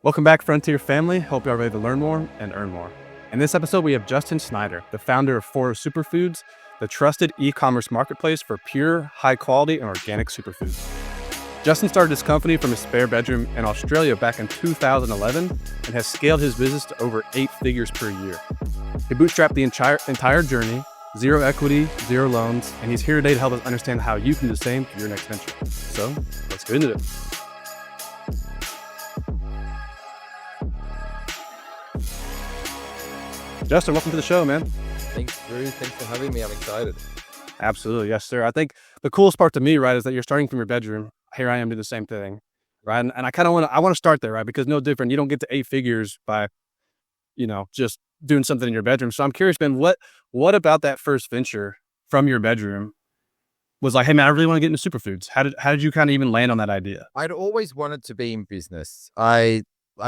Welcome back, Frontier family. Hope you are ready to learn more and earn more. In this episode, we have Justin Snyder, the founder of Forrest Super Foods, the trusted e-commerce marketplace for pure, high-quality, and organic superfoods. Justin started his company from his spare bedroom in Australia back in 2011 and has scaled his business to over 8 figures per year. He bootstrapped the entire journey, zero equity, zero loans, and he's here today to help us understand how you can do the same for your next venture. So, let's get into it. Justin, welcome to the show, man. Thanks, Drew. Thanks for having me. I'm excited. Absolutely. Yes, sir. I think the coolest part to me, right, is that you're starting from your bedroom. Here I am doing the same thing, right? And I kind of want to start there, right? Because no different. You don't get to 8 figures by, just doing something in your bedroom. So I'm curious, Ben, what about that first venture from your bedroom was like, hey, man, I really want to get into superfoods. How did you kind of even land on that idea? I'd always wanted to be in business. I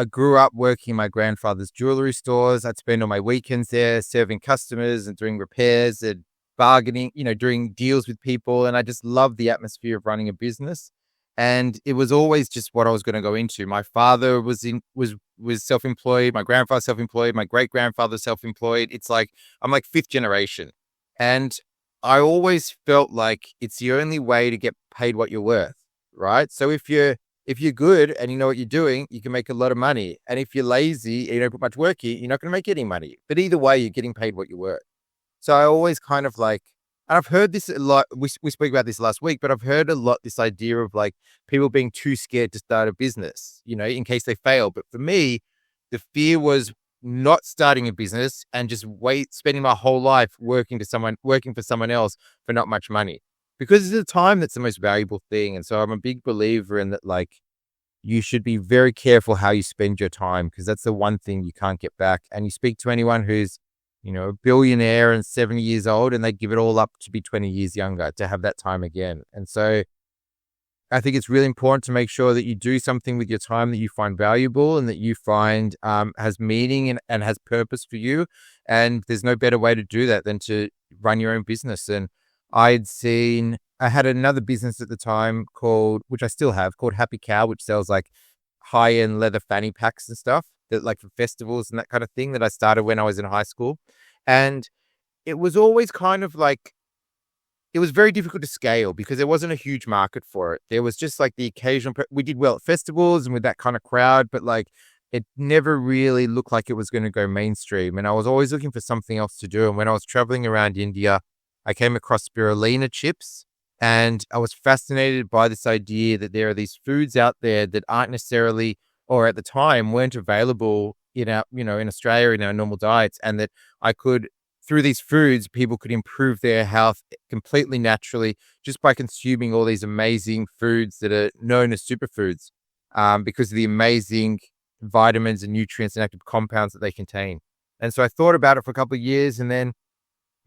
grew up working in my grandfather's jewelry stores. I'd spend all my weekends there serving customers and doing repairs and bargaining, doing deals with people. And I just loved the atmosphere of running a business. And it was always just what I was going to go into. My father was self-employed. My grandfather self-employed. My great-grandfather self-employed. It's like, I'm like 5th generation. And I always felt like it's the only way to get paid what you're worth, right? So if you're good and you know what you're doing, you can make a lot of money. And if you're lazy and you don't put much work in, you're not going to make any money. But either way, you're getting paid what you're worth. So I always kind of like, and I've heard this a lot. We spoke about this last week, but I've heard a lot this idea of like people being too scared to start a business, in case they fail. But for me, the fear was not starting a business and just spending my whole life working for someone else for not much money. Because it's the time that's the most valuable thing. And so I'm a big believer in that, like, you should be very careful how you spend your time because that's the one thing you can't get back. And you speak to anyone who's, a billionaire and 70 years old and they give it all up to be 20 years younger to have that time again. And so I think it's really important to make sure that you do something with your time that you find valuable and that you find has meaning and has purpose for you. And there's no better way to do that than to run your own business. And I had another business at the time which I still have, called Happy Cow, which sells like high-end leather fanny packs and stuff that like for festivals and that kind of thing that I started when I was in high school. And it was always kind of like, it was very difficult to scale because there wasn't a huge market for it. There was just like the occasional, we did well at festivals and with that kind of crowd, but like it never really looked like it was going to go mainstream. And I was always looking for something else to do. And when I was traveling around India, I came across spirulina chips and I was fascinated by this idea that there are these foods out there that aren't necessarily, or at the time weren't available in Australia in our normal diets, and that through these foods, people could improve their health completely naturally just by consuming all these amazing foods that are known as superfoods because of the amazing vitamins and nutrients and active compounds that they contain. And so I thought about it for a couple of years, and then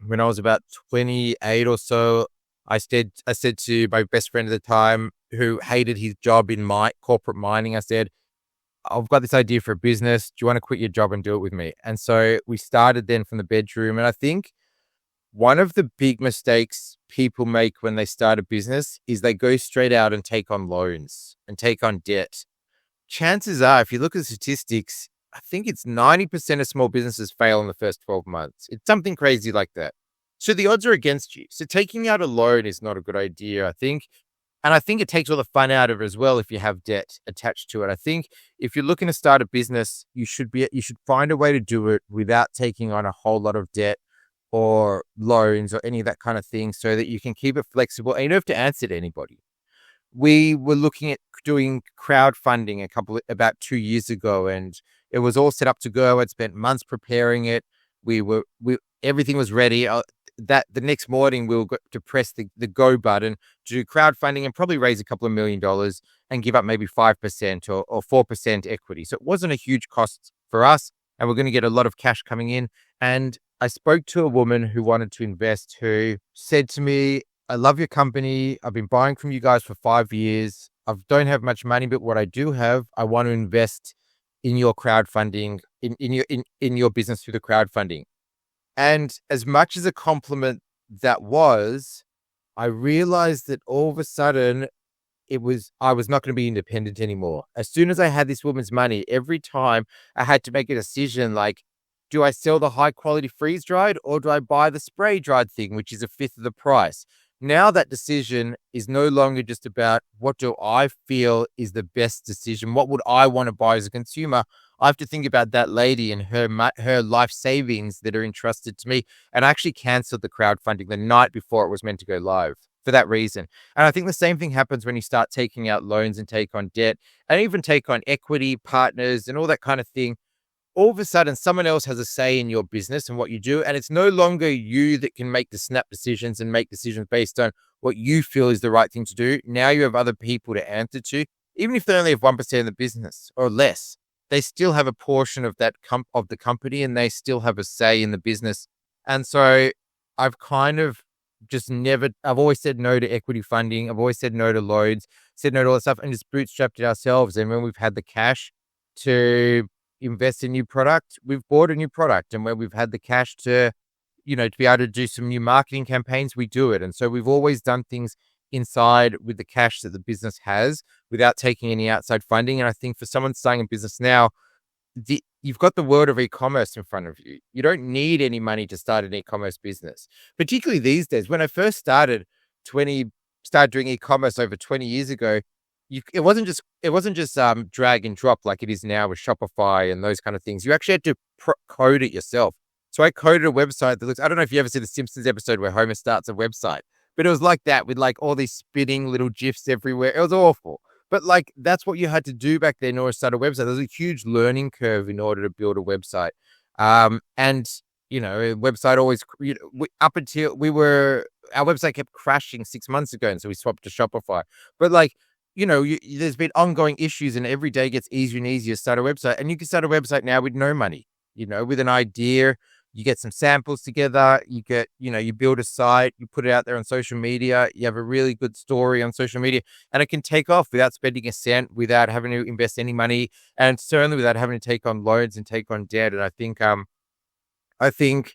when I was about 28 or so, I said to my best friend at the time, who hated his job in corporate mining, I said, I've got this idea for a business. Do you want to quit your job and do it with me? And so we started then from the bedroom. And I think one of the big mistakes people make when they start a business is they go straight out and take on loans and take on debt. Chances are, if you look at the statistics, I think it's 90% of small businesses fail in the first 12 months. It's something crazy like that. So the odds are against you. So taking out a loan is not a good idea, I think. And I think it takes all the fun out of it as well if you have debt attached to it. I think if you're looking to start a business, you should find a way to do it without taking on a whole lot of debt or loans or any of that kind of thing so that you can keep it flexible and you don't have to answer to anybody. We were looking at doing crowdfunding about 2 years ago, and it was all set up to go. I'd spent months preparing it. Everything was ready. The next morning we were to press the go button to do crowdfunding and probably raise a couple of $1 million and give up maybe 5% or 4% equity. So it wasn't a huge cost for us, and we're going to get a lot of cash coming in. And I spoke to a woman who wanted to invest, who said to me, I love your company. I've been buying from you guys for 5 years. I don't have much money, but what I do have, I want to invest in your crowdfunding, in your business through the crowdfunding. And as much as a compliment that was, I realized that all of a sudden I was not going to be independent anymore. As soon as I had this woman's money, every time I had to make a decision like, do I sell the high quality freeze dried or do I buy the spray dried thing, which is a fifth of the price? Now that decision is no longer just about what do I feel is the best decision? What would I want to buy as a consumer? I have to think about that lady and her life savings that are entrusted to me. And I actually canceled the crowdfunding the night before it was meant to go live for that reason. And I think the same thing happens when you start taking out loans and take on debt and even take on equity partners and all that kind of thing. All of a sudden, someone else has a say in your business and what you do. And it's no longer you that can make the snap decisions and make decisions based on what you feel is the right thing to do. Now you have other people to answer to. Even if they only have 1% of the business or less, they still have a portion of that of the company and they still have a say in the business. And so I've kind of I've always said no to equity funding. I've always said no to loans, said no to all that stuff and just bootstrapped it ourselves. And when we've had the cash to invest in new product, we've bought a new product. And when we've had the cash to be able to do some new marketing campaigns, we do it. And so we've always done things inside with the cash that the business has without taking any outside funding. And I think for someone starting a business now, you've got the world of e-commerce in front of you. You don't need any money to start an e-commerce business, particularly these days. When I first started doing e-commerce over 20 years ago, it wasn't just drag and drop like it is now with Shopify and those kind of things. You actually had to code it yourself. So I coded a website that looks, I don't know if you ever see the Simpsons episode where Homer starts a website, but it was like that with like all these spinning little GIFs everywhere. It was awful. But like, that's what you had to do back then in order to start a website. There's a huge learning curve in order to build a website. And a website always, up until our website kept crashing 6 months ago. And so we swapped to Shopify. But like, there's been ongoing issues and every day gets easier and easier to start a website. And you can start a website now with no money, with an idea. You get some samples together, you build a site, you put it out there on social media, you have a really good story on social media, and it can take off without spending a cent, without having to invest any money, and certainly without having to take on loans and take on debt. And I think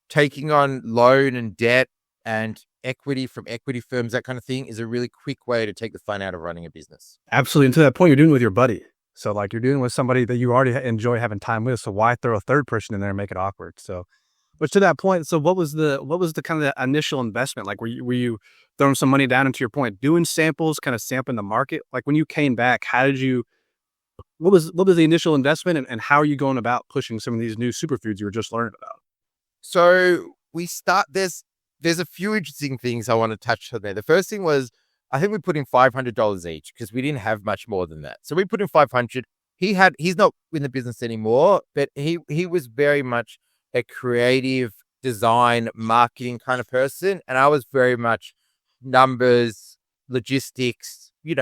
taking on loan and debt and equity from equity firms, that kind of thing, is a really quick way to take the fun out of running a business. Absolutely. And to that point, you're doing it with your buddy. So like you're doing with somebody that you already enjoy having time with. So why throw a third person in there and make it awkward? So, but to that point, so what was the kind of the initial investment? Like, were you throwing some money down, into your point, doing samples, kind of sampling the market? Like when you came back, what was the initial investment and how are you going about pushing some of these new superfoods you were just learning about? So there's a few interesting things I want to touch on there. The first thing was, I think we put in $500 each because we didn't have much more than that. So we put in $500. He's not in the business anymore, but he was very much a creative design marketing kind of person. And I was very much numbers, logistics. He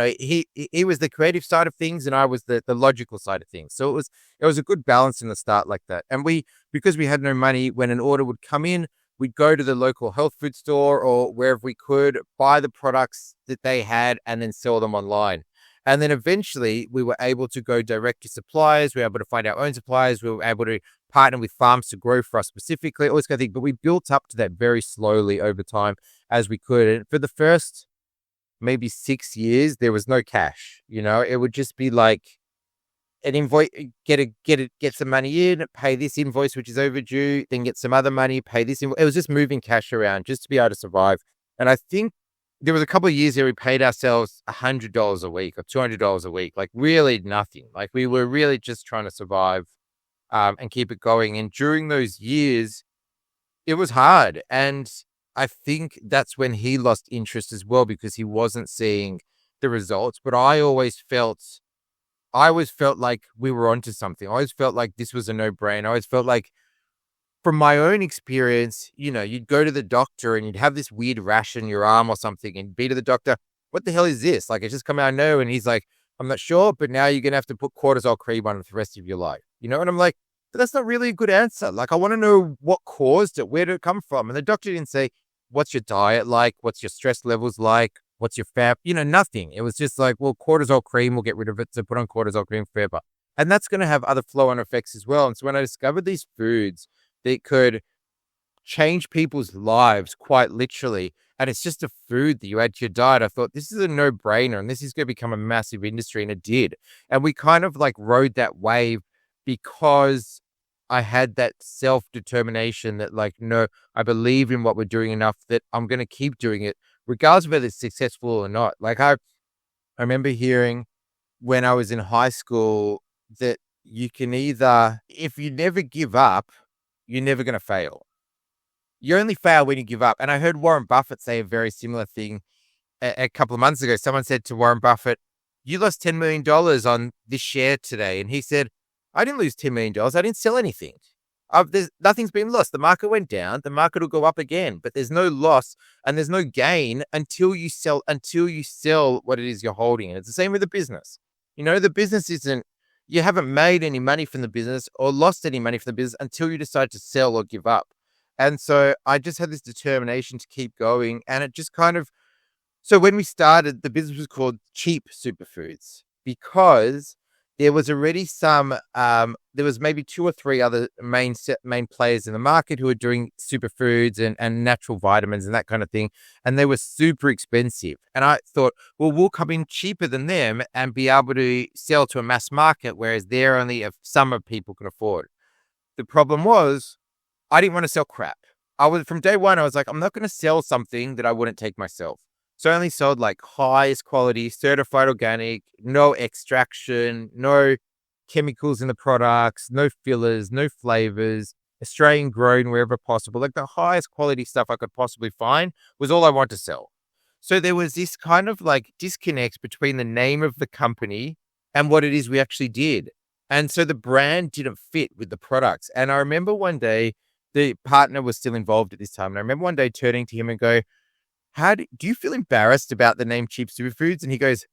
was the creative side of things and I was the logical side of things. So it was a good balance in the start like that. And because we had no money, when an order would come in, we'd go to the local health food store or wherever we could, buy the products that they had and then sell them online. And then eventually we were able to go direct to suppliers. We were able to find our own suppliers. We were able to partner with farms to grow for us specifically, all this kind of thing. But we built up to that very slowly over time as we could. And for the first maybe 6 years, there was no cash. It would just be like, an invoice, get some money in, pay this invoice, which is overdue, then get some other money, pay this invoice. It was just moving cash around just to be able to survive. And I think there was a couple of years there we paid ourselves $100 a week or $200 a week, like really nothing. Like we were really just trying to survive and keep it going. And during those years, it was hard. And I think that's when he lost interest as well because he wasn't seeing the results. But I always felt like we were onto something. I always felt like this was a no-brainer. I always felt like, from my own experience, you'd go to the doctor and you'd have this weird rash in your arm or something and be to the doctor, what the hell is this? Like, it's just come out of nowhere. And he's like, I'm not sure, but now you're going to have to put cortisol cream on it for the rest of your life. And I'm like, but that's not really a good answer. Like, I want to know what caused it. Where did it come from? And the doctor didn't say, what's your diet like? What's your stress levels like? What's your fat? Nothing. It was just like, well, cortisol cream will get rid of it. So put on cortisol cream forever. And that's going to have other flow-on effects as well. And so when I discovered these foods that could change people's lives quite literally and it's just a food that you add to your diet. I thought this is a no-brainer and this is going to become a massive industry, and it did. And we kind of like rode that wave because I had that self-determination that like, no, I believe in what we're doing enough that I'm going to keep doing it, regardless of whether it's successful or not. Like I remember hearing when I was in high school that you can either, if you never give up, you're never going to fail. You only fail when you give up. And I heard Warren Buffett say a very similar thing a couple of months ago. Someone said to Warren Buffett, you lost $10 million on this share today. And he said, I didn't lose $10 million. I didn't sell anything. Nothing's been lost. The market went down. The market will go up again, but there's no loss and there's no gain until you sell what it is you're holding. And it's the same with the business. The business you haven't made any money from the business or lost any money from the business until you decide to sell or give up. And so I just had this determination to keep going. And it just so when we started, the business was called Cheap Superfoods because there was already there was maybe 2 or 3 other main players in the market who were doing superfoods and natural vitamins and that kind of thing. And they were super expensive. And I thought, well, we'll come in cheaper than them and be able to sell to a mass market, whereas they're only a sum of people can afford. The problem was I didn't want to sell crap. From day one, I was like, I'm not going to sell something that I wouldn't take myself. So I only sold like highest quality, certified organic, no extraction, no chemicals in the products, no fillers, no flavors, Australian grown wherever possible. Like the highest quality stuff I could possibly find was all I want to sell. So there was this kind of like disconnect between the name of the company and what it is we actually did. And so the brand didn't fit with the products. And I remember one day, the partner was still involved at this time. And I remember one day turning to him and go, do you feel embarrassed about the name Cheap Superfoods? And he goes,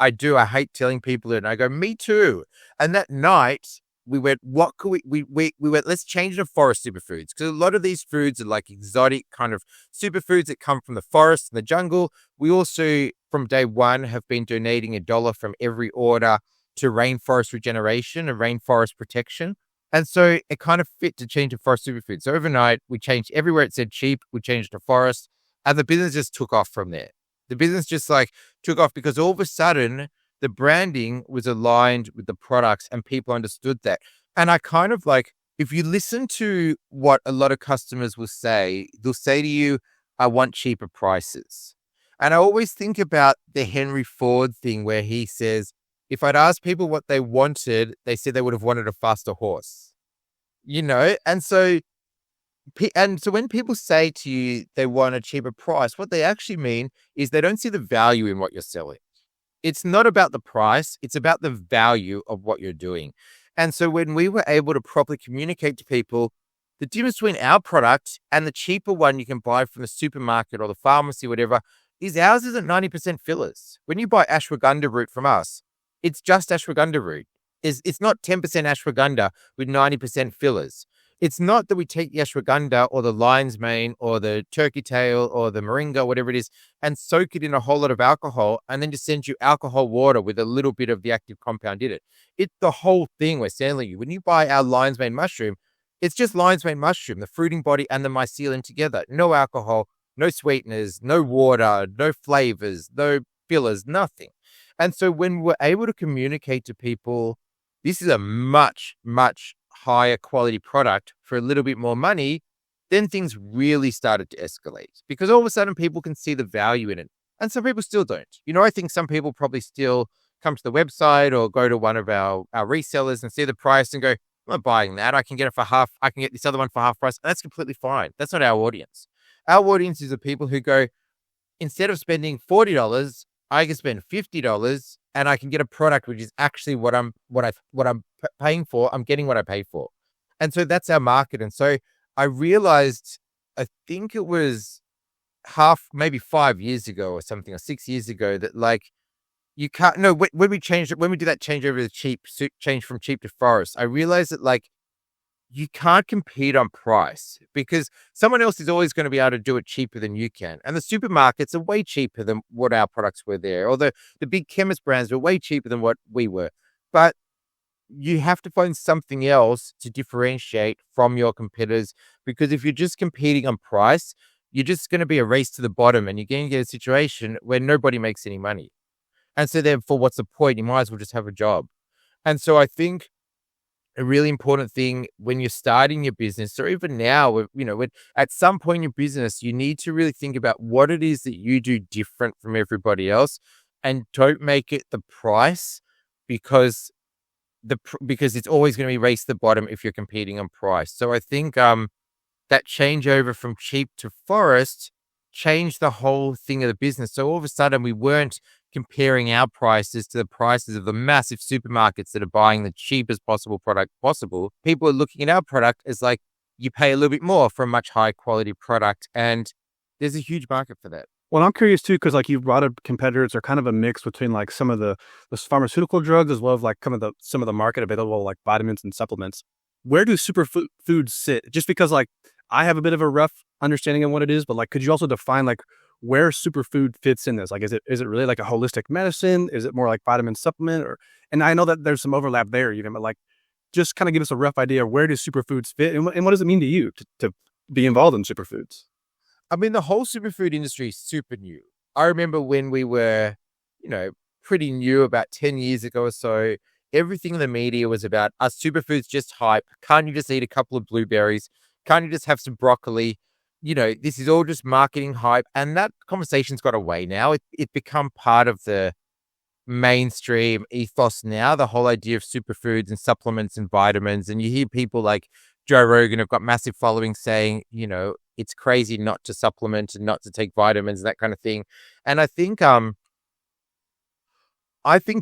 I do. I hate telling people it. And I go, me too. And that night we went, what could we went, let's change it to Forrest Superfoods. Because a lot of these foods are like exotic kind of superfoods that come from the forest and the jungle. We also, from day one, have been donating $1 from every order to rainforest regeneration and rainforest protection. And so it kind of fit to change to Forrest Superfoods. So overnight, we changed everywhere it said cheap, we changed to Forrest. And the business just took off from there. The business just like took off because all of a sudden the branding was aligned with the products and people understood that. And I kind of like, if you listen to what a lot of customers will say, they'll say to you, I want cheaper prices. And I always think about the Henry Ford thing where he says, if I'd asked people what they wanted, they said they would have wanted a faster horse, And so when people say to you they want a cheaper price, what they actually mean is they don't see the value in what you're selling. It's not about the price. It's about the value of what you're doing. And so when we were able to properly communicate to people the difference between our product and the cheaper one you can buy from the supermarket or the pharmacy, whatever, is ours isn't 90% fillers. When you buy ashwagandha root from us, it's just ashwagandha root. It's not 10% ashwagandha with 90% fillers. It's not that we take the ashwagandha or the lion's mane or the turkey tail or the moringa, whatever it is, and soak it in a whole lot of alcohol and then just send you alcohol water with a little bit of the active compound in it. It's the whole thing we're selling you. When you buy our lion's mane mushroom, it's just lion's mane mushroom, the fruiting body and the mycelium together. No alcohol, no sweeteners, no water, no flavors, no fillers, nothing. And so when we're able to communicate to people, this is a much, much higher quality product for a little bit more money, then things really started to escalate because all of a sudden people can see the value in it. And some people still don't. I think some people probably still come to the website or go to one of our resellers and see the price and go, I'm not buying that. I can get it for half. I can get this other one for half price. And that's completely fine. That's not our audience. Our audience is the people who go, instead of spending $40, I can spend $50 and I can get a product which is actually what I'm paying for. I'm getting what I pay for. And so that's our market. And so I realized, I think it was maybe 5 years ago or something, or 6 years ago, that like you can't, no, when we did that change over the change from cheap to Forest, I realized that like you can't compete on price because someone else is always going to be able to do it cheaper than you can. And the supermarkets are way cheaper than what our products were there. Or the big chemist brands were way cheaper than what we were. But you have to find something else to differentiate from your competitors, because if you're just competing on price, you're just going to be a race to the bottom, and you're going to get a situation where nobody makes any money. And so therefore, what's the point? You might as well just have a job. And so I think a really important thing when you're starting your business, or even now, when at some point in your business, you need to really think about what it is that you do different from everybody else, and don't make it the price, because because it's always going to be race to the bottom if you're competing on price. So I think that changeover from cheap to Forrest changed the whole thing of the business. So all of a sudden, we weren't comparing our prices to the prices of the massive supermarkets that are buying the cheapest possible product possible. People are looking at our product as like, you pay a little bit more for a much higher quality product. And there's a huge market for that. Well, I'm curious too, because like you brought up competitors are kind of a mix between like some of the pharmaceutical drugs as well as like some of the market available like vitamins and supplements. Where do superfoods sit? Just because like I have a bit of a rough understanding of what it is, but like could you also define like where superfood fits in this? Like is it really like a holistic medicine? Is it more like vitamin supplement? And I know that there's some overlap there even, but like just kind of give us a rough idea of where do superfoods fit, and what does it mean to you to be involved in superfoods? I mean, the whole superfood industry is super new. I remember when we were, pretty new about 10 years ago or so, everything in the media was about, are superfoods just hype? Can't you just eat a couple of blueberries? Can't you just have some broccoli? This is all just marketing hype. And that conversation's got away now. It's become part of the mainstream ethos now, the whole idea of superfoods and supplements and vitamins. And you hear people like Joe Rogan have got massive followings saying, it's crazy not to supplement and not to take vitamins and that kind of thing. And I think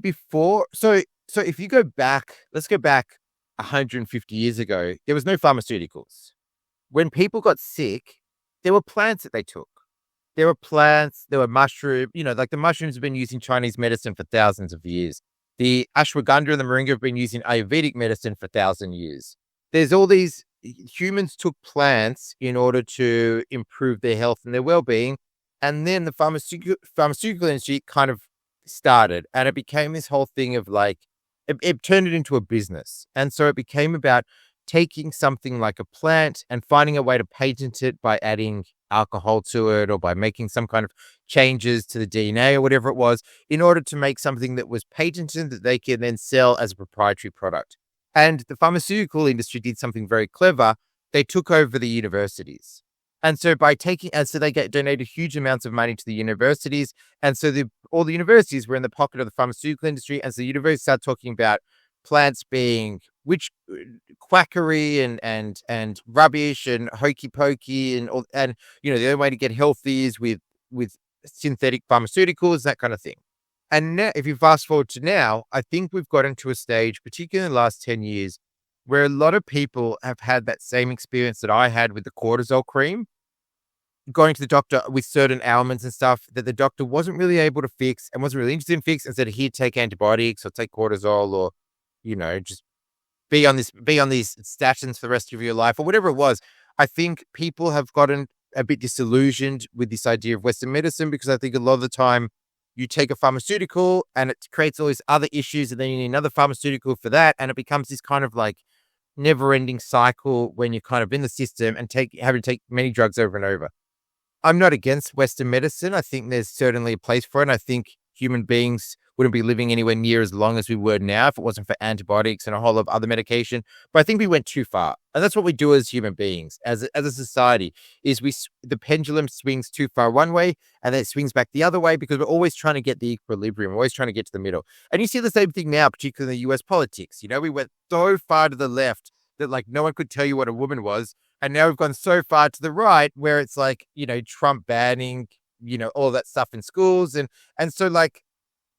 before, so if you go back, let's go back 150 years ago, there was no pharmaceuticals. When people got sick, there were plants that they took. There were plants, there were mushrooms, like the mushrooms have been used in Chinese medicine for thousands of years. The ashwagandha and the moringa have been used in Ayurvedic medicine for 1,000 years. There's all these humans took plants in order to improve their health and their well-being. And then the pharmaceutical industry kind of started, and it became this whole thing of like, it turned it into a business. And so it became about taking something like a plant and finding a way to patent it by adding alcohol to it or by making some kind of changes to the DNA or whatever it was, in order to make something that was patented that they can then sell as a proprietary product. And the pharmaceutical industry did something very clever. They took over the universities. And so they donated huge amounts of money to the universities. And so all the universities were in the pocket of the pharmaceutical industry. And so the universities started talking about plants being quackery and rubbish and hokey pokey and the only way to get healthy is with synthetic pharmaceuticals, that kind of thing. And now, if you fast forward to now, I think we've gotten to a stage, particularly in the last 10 years, where a lot of people have had that same experience that I had with the cortisol cream, going to the doctor with certain ailments and stuff that the doctor wasn't really able to fix and wasn't really interested in fix, and said, here, take antibiotics or take cortisol or, just be on these statins for the rest of your life or whatever it was. I think people have gotten a bit disillusioned with this idea of Western medicine, because I think a lot of the time you take a pharmaceutical and it creates all these other issues, and then you need another pharmaceutical for that. And it becomes this kind of like never-ending cycle when you're kind of in the system and having to take many drugs over and over. I'm not against Western medicine. I think there's certainly a place for it. And I think human beings wouldn't be living anywhere near as long as we would now if it wasn't for antibiotics and a whole lot of other medication. But I think we went too far. And that's what we do as human beings, as a society, is the pendulum swings too far one way and then it swings back the other way, because we're always trying to get the equilibrium. We're always trying to get to the middle. And you see the same thing now, particularly in the US politics. We went so far to the left that like no one could tell you what a woman was. And now we've gone so far to the right where it's like, Trump banning, all that stuff in schools. And so like,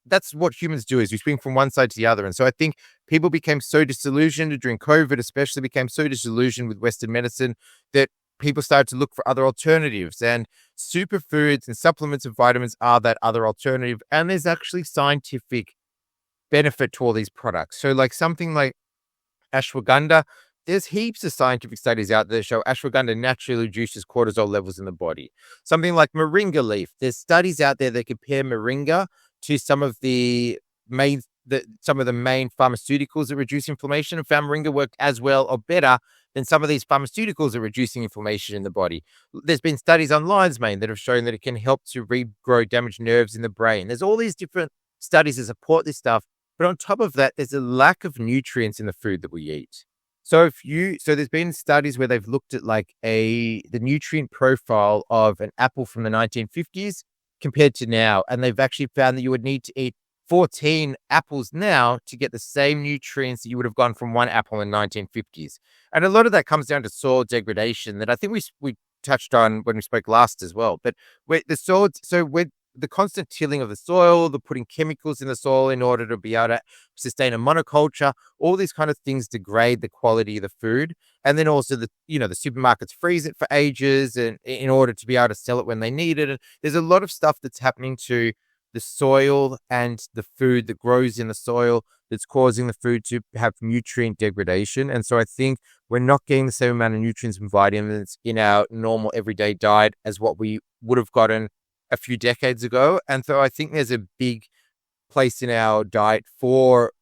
that's what humans do, is we swing from one side to the other. And so I think people became so disillusioned during COVID, especially became so disillusioned with Western medicine, that people started to look for other alternatives. And superfoods and supplements and vitamins are that other alternative. And there's actually scientific benefit to all these products. So like something like ashwagandha, there's heaps of scientific studies out there that show ashwagandha naturally reduces cortisol levels in the body. Something like moringa leaf, there's studies out there that compare moringa to some of the main pharmaceuticals that reduce inflammation, and found moringa worked as well or better then some of these pharmaceuticals are reducing inflammation in the body. There's been studies on lion's mane that have shown that it can help to regrow damaged nerves in the brain. There's all these different studies that support this stuff. But on top of that, there's a lack of nutrients in the food that we eat. So there's been studies where they've looked at the nutrient profile of an apple from the 1950s compared to now. And they've actually found that you would need to eat 14 apples now to get the same nutrients that you would have gotten from one apple in the 1950s. And a lot of that comes down to soil degradation that I think we touched on when we spoke last as well. But with the constant tilling of the soil, the putting chemicals in the soil in order to be able to sustain a monoculture, all these kind of things degrade the quality of the food. And then also the supermarkets freeze it for ages and in order to be able to sell it when they need it. And there's a lot of stuff that's happening to the soil and the food that grows in the soil that's causing the food to have nutrient degradation. And so I think we're not getting the same amount of nutrients and vitamins in our normal everyday diet as what we would have gotten a few decades ago. And so I think there's a big place in our diet for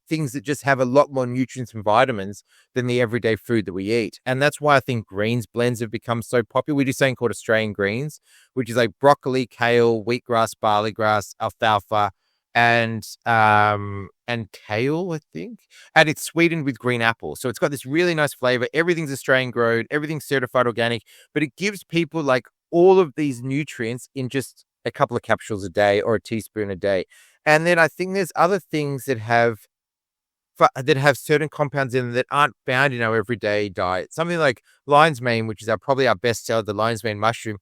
things that just have a lot more nutrients and vitamins than the everyday food that we eat. And that's why I think greens blends have become so popular. We do something called Australian greens, which is like broccoli, kale, wheatgrass, barley grass, alfalfa, and kale, I think. And it's sweetened with green apple. So it's got this really nice flavor. Everything's Australian grown, everything's certified organic, but it gives people all of these nutrients in just a couple of capsules a day or a teaspoon a day. And then I think there's other things that have certain compounds in them that aren't found in our everyday diet. Something like lion's mane, which is probably our best seller, the lion's mane mushroom.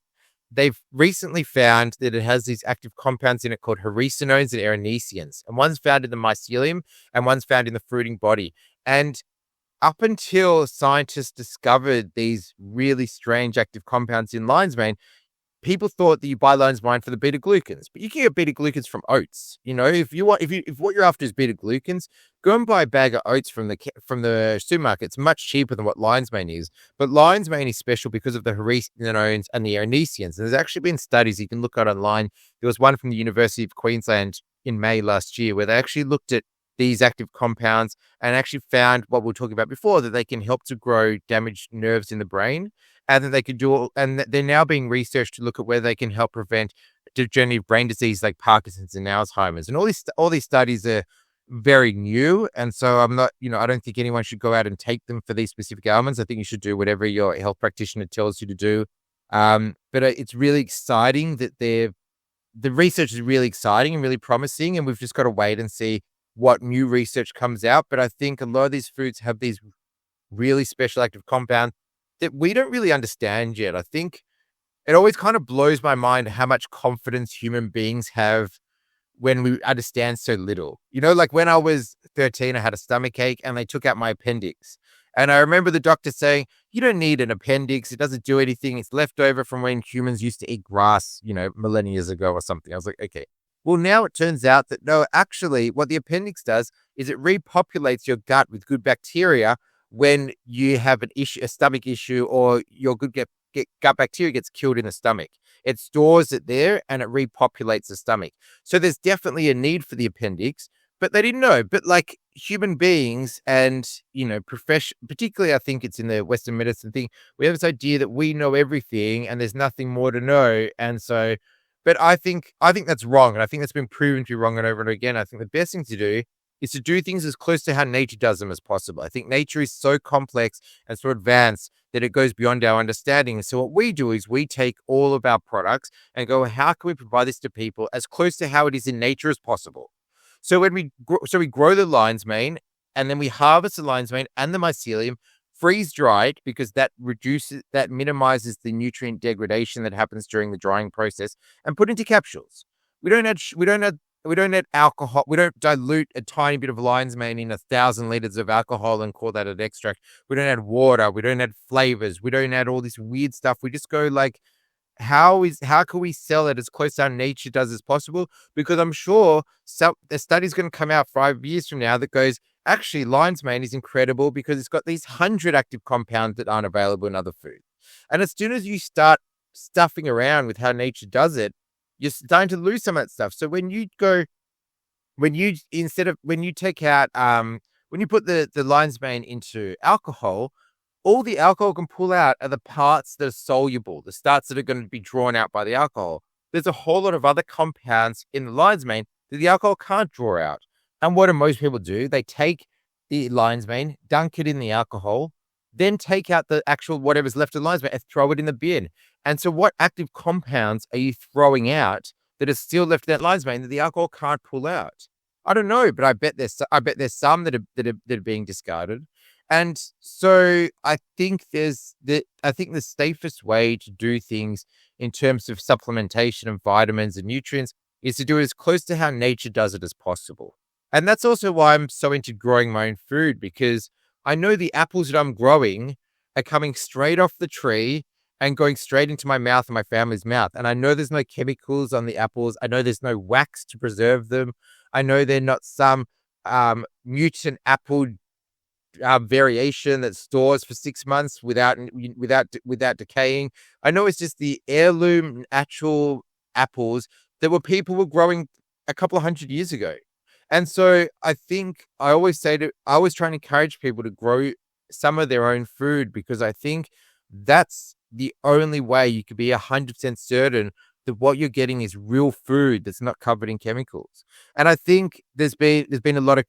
They've recently found that it has these active compounds in it called hericenones and erinacines. And one's found in the mycelium and one's found in the fruiting body. And up until scientists discovered these really strange active compounds in lion's mane, people thought that you buy lion's mane for the beta glucans, but you can get beta glucans from oats. If what you're after is beta glucans, go and buy a bag of oats from the supermarket. It's much cheaper than what lion's mane is. But lion's mane is special because of the hericenones and the erinacines. And there's actually been studies you can look at online. There was one from the University of Queensland in May last year where they actually looked at these active compounds and actually found what we were talking about before, that they can help to grow damaged nerves in the brain, and that they could and they're now being researched to look at whether they can help prevent degenerative brain disease like Parkinson's and Alzheimer's. And all these studies are very new. And so I'm not, I don't think anyone should go out and take them for these specific elements. I think you should do whatever your health practitioner tells you to do. But it's really exciting that the research is really exciting and really promising. And we've just got to wait and see what new research comes out. But I think a lot of these foods have these really special active compounds that we don't really understand yet. I think it always kind of blows my mind how much confidence human beings have when we understand so little. Like when I was 13, I had a stomach ache and they took out my appendix. And I remember the doctor saying, you don't need an appendix. It doesn't do anything. It's left over from when humans used to eat grass, millennia ago or something. I was like, okay. Well, now it turns out that no, actually what the appendix does is it repopulates your gut with good bacteria when you have a stomach issue, or your good gut bacteria gets killed in the stomach. It stores it there and it repopulates the stomach. So there's definitely a need for the appendix, but they didn't know. But like human beings and, particularly I think it's in the Western medicine thing, we have this idea that we know everything and there's nothing more to know. And so, but I think that's wrong. And I think that's been proven to be wrong and over and over again. I think the best thing to do is to do things as close to how nature does them as possible. I think nature is so complex and so advanced that it goes beyond our understanding. So what we do is we take all of our products and go, how can we provide this to people as close to how it is in nature as possible? So when we grow the lion's mane, and then we harvest the lion's mane and the mycelium, freeze dry it, because that minimizes the nutrient degradation that happens during the drying process, and put into capsules. We don't add alcohol. We don't dilute a tiny bit of lion's mane in 1,000 liters of alcohol and call that an extract. We don't add water. We don't add flavors. We don't add all this weird stuff. We just go like, how can we sell it as close to how nature does as possible? Because I'm sure the study's going to come out 5 years from now that goes, actually, lion's mane is incredible because it's got these 100 active compounds that aren't available in other foods. And as soon as you start stuffing around with how nature does it, you're starting to lose some of that stuff. So when you put the lion's mane into alcohol, all the alcohol can pull out are the parts that are soluble, the starts that are going to be drawn out by the alcohol. There's a whole lot of other compounds in the lion's mane that the alcohol can't draw out. And what do most people do? They take the lion's mane, dunk it in the alcohol, then take out the actual whatever's left of the lion's mane and throw it in the bin. And so what active compounds are you throwing out that is still left in that lion's mane that the alcohol can't pull out? I don't know, but I bet there's some that are being discarded. And so I think the safest way to do things in terms of supplementation and vitamins and nutrients is to do it as close to how nature does it as possible. And that's also why I'm so into growing my own food, because I know the apples that I'm growing are coming straight off the tree and going straight into my mouth and my family's mouth. And I know there's no chemicals on the apples. I know there's no wax to preserve them. I know they're not some mutant apple variation that stores for 6 months without decaying. I know it's just the heirloom natural apples that people were growing a couple of 100 years ago. And so I think I always try and encourage people to grow some of their own food, because I think that's the only way you could be 100% certain that what you're getting is real food that's not covered in chemicals. And I think there's been a lot of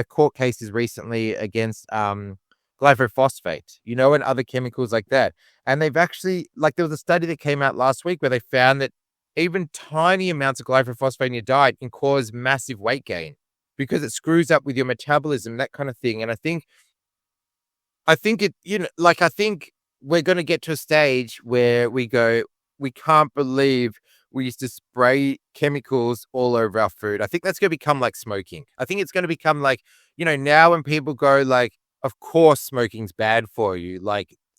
court cases recently against glyphosate, and other chemicals like that. And they've actually, there was a study that came out last week where they found that even tiny amounts of glyphosate in your diet can cause massive weight gain because it screws up with your metabolism, that kind of thing. And I think we're going to get to a stage where we can't believe we used to spray chemicals all over our food. I think that's going to become like smoking. I think it's going to become like, now when people go of course smoking's bad for you.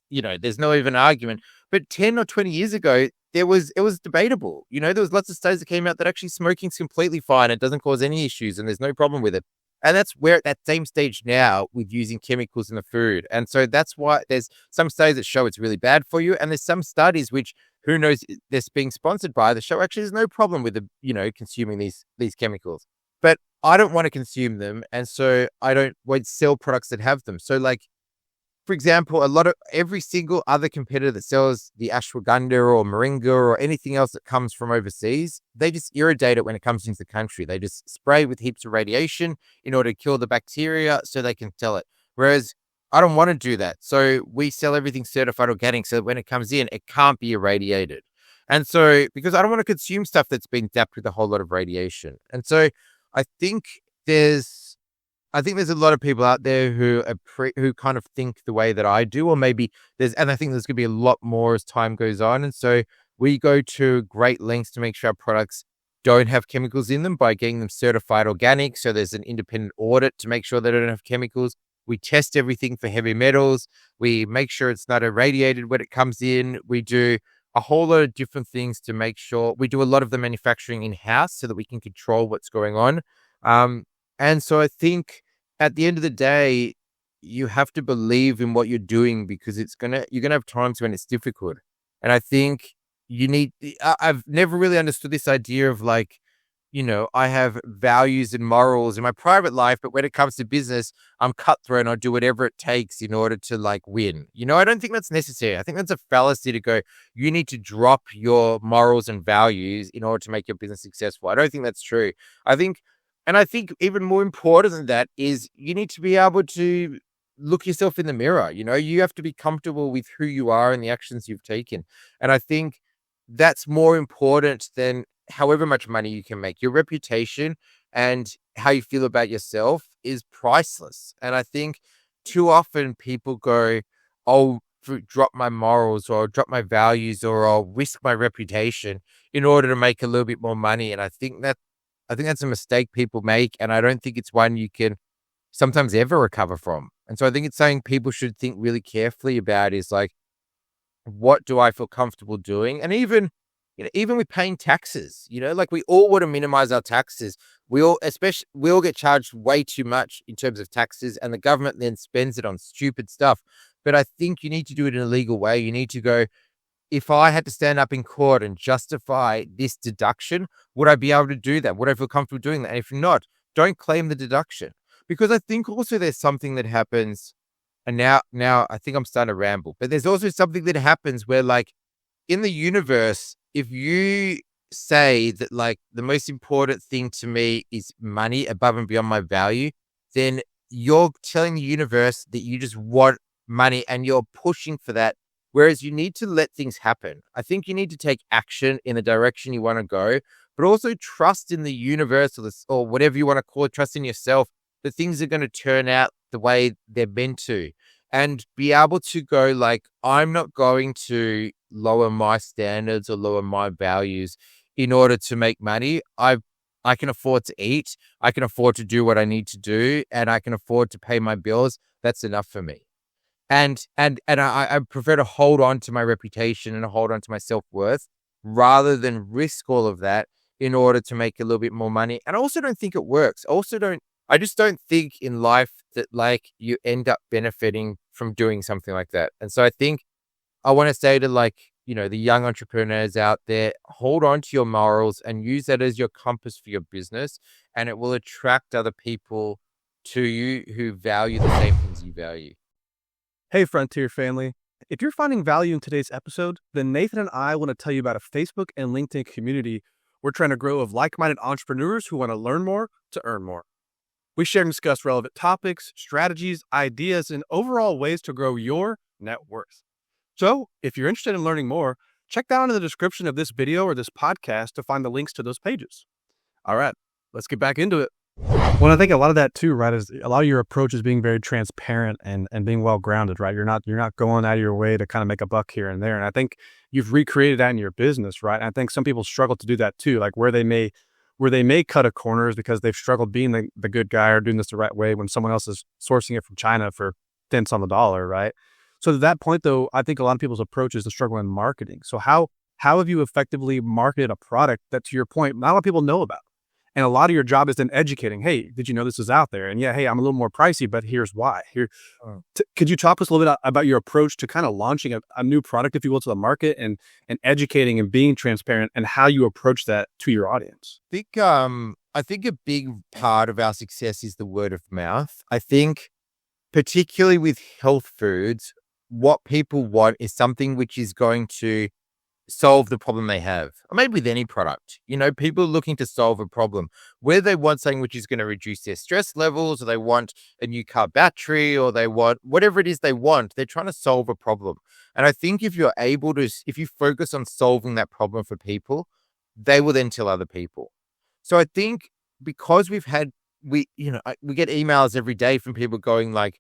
There's no even argument. But 10 or 20 years ago, it was debatable. There was lots of studies that came out that actually smoking's completely fine. It doesn't cause any issues and there's no problem with it. And that's where at that same stage now with using chemicals in the food. And so that's why there's some studies that show it's really bad for you. And there's some studies which, who knows, they're being sponsored by the show. Actually, there's no problem with consuming these chemicals. But I don't want to consume them. And so I won't sell products that have them. So for example, every single other competitor that sells the ashwagandha or moringa or anything else that comes from overseas, they just irradiate it when it comes into the country. They just spray with heaps of radiation in order to kill the bacteria so they can sell it. Whereas I don't want to do that. So we sell everything certified organic so that when it comes in, it can't be irradiated. And so, because I don't want to consume stuff that's been zapped with a whole lot of radiation. And so I think there's a lot of people out there who kind of think the way that I do, or maybe and I think there's going to be a lot more as time goes on. And so we go to great lengths to make sure our products don't have chemicals in them by getting them certified organic. So there's an independent audit to make sure they don't have chemicals. We test everything for heavy metals. We make sure it's not irradiated when it comes in. We do a whole lot of different things to make sure we do a lot of the manufacturing in-house so that we can control what's going on. And so I think at the end of the day, you have to believe in what you're doing, because you're going to have times when it's difficult. And I think I've never really understood this idea of I have values and morals in my private life, but when it comes to business, I'm cutthroat and I'll do whatever it takes in order to win. I don't think that's necessary. I think that's a fallacy to go, you need to drop your morals and values in order to make your business successful. I don't think that's true. I think even more important than that is you need to be able to look yourself in the mirror. You have to be comfortable with who you are and the actions you've taken. And I think that's more important than however much money you can make. Your reputation and how you feel about yourself is priceless. And I think too often people go, I'll drop my morals, or I'll drop my values, or I'll risk my reputation in order to make a little bit more money. And I think that's a mistake people make. And I don't think it's one you can sometimes ever recover from. And so I think it's something people should think really carefully about, is what do I feel comfortable doing? And even with paying taxes, we all want to minimize our taxes. We all get charged way too much in terms of taxes, and the government then spends it on stupid stuff. But I think you need to do it in a legal way. You need to go, if I had to stand up in court and justify this deduction, would I be able to do that? Would I feel comfortable doing that? And if not, don't claim the deduction. Because I think also there's something that happens, And now I think I'm starting to ramble, but there's also something that happens where like in the universe, if you say that like the most important thing to me is money above and beyond my value, then you're telling the universe that you just want money and you're pushing for that. Whereas you need to let things happen. I think you need to take action in the direction you want to go, but also trust in the universe or whatever you want to call it, trust in yourself that things are going to turn out the way they're meant to. And be able to go like, I'm not going to lower my standards or lower my values in order to make money. I can afford to eat. I can afford to do what I need to do, and I can afford to pay my bills. That's enough for me. And I prefer to hold on to my reputation and hold on to my self-worth rather than risk all of that in order to make a little bit more money. And I also don't think it works. I just don't think in life that like you end up benefiting from doing something like that. And so I think I want to say to like, the young entrepreneurs out there, hold on to your morals and use that as your compass for your business. And it will attract other people to you who value the same things you value. Hey, Frontier family. If you're finding value in today's episode, then Nathan and I want to tell you about a Facebook and LinkedIn community we're trying to grow of like-minded entrepreneurs who want to learn more to earn more. We share and discuss relevant topics, strategies, ideas, and overall ways to grow your net worth. So, if you're interested in learning more, check down in the description of this video or this podcast to find the links to those pages. All right, let's get back into it. Well, I think a lot of that too, right, is a lot of your approach is being very transparent and being well-grounded, right? You're not going out of your way to kind of make a buck here and there. And I think you've recreated that in your business, right? And I think some people struggle to do that too, like where they may cut a corners because they've struggled being the good guy or doing this the right way when someone else is sourcing it from China for cents on the dollar, right? So to that point, though, I think a lot of people's approach is to struggle in marketing. So how have you effectively marketed a product that, to your point, not a lot of people know about? And a lot of your job is then educating. Hey, did you know this is out there? And yeah, hey, I'm a little more pricey, but here's why. Could you talk to us a little bit about your approach to kind of launching a new product, if you will, to the market and educating and being transparent and how you approach that to your audience? I think a big part of our success is the word of mouth. I think particularly with health foods, what people want is something which is going to solve the problem they have, or maybe with any product. People are looking to solve a problem, whether they want something which is going to reduce their stress levels, or they want a new car battery, or they want whatever it is they want. They're trying to solve a problem. And I think if you focus on solving that problem for people, they will then tell other people. So I think because we get emails every day from people going like,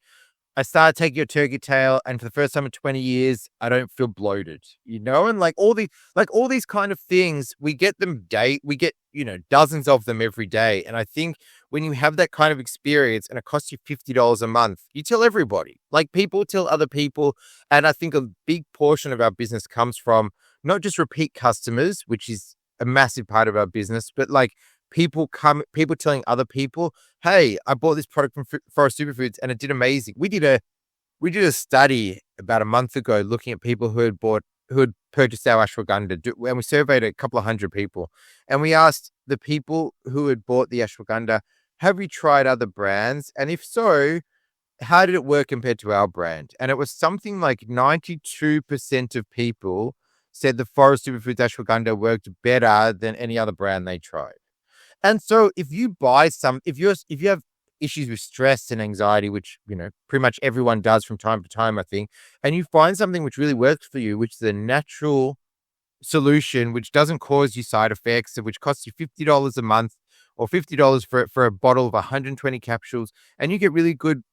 I started taking a turkey tail, and for the first time in 20 years, I don't feel bloated, and like all these kind of things, we get dozens of them every day. And I think when you have that kind of experience and it costs you $50 a month, you tell everybody, like people tell other people. And I think a big portion of our business comes from not just repeat customers, which is a massive part of our business, but like people telling other people, hey, I bought this product from Forrest Super Foods and it did amazing. We did a study about a month ago looking at people who had purchased our ashwagandha, and we surveyed a couple of hundred people, and we asked the people who had bought the ashwagandha, have you tried other brands? And if so, how did it work compared to our brand? And it was something like 92% of people said the Forrest Super Foods ashwagandha worked better than any other brand they tried. And so if you have issues with stress and anxiety, which, pretty much everyone does from time to time, I think, and you find something which really works for you, which is a natural solution, which doesn't cause you side effects, which costs you $50 a month or $50 for a bottle of 120 capsules, and you get really good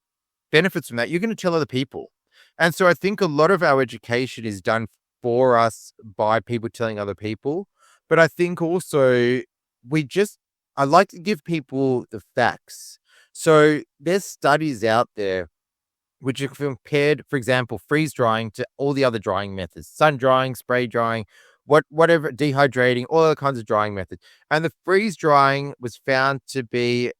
benefits from that, you're going to tell other people. And so I think a lot of our education is done for us by people telling other people. But I think also I like to give people the facts. So there's studies out there which have compared, for example, freeze drying to all the other drying methods, sun drying, spray drying, whatever, dehydrating, all other kinds of drying methods. And the freeze drying was found to be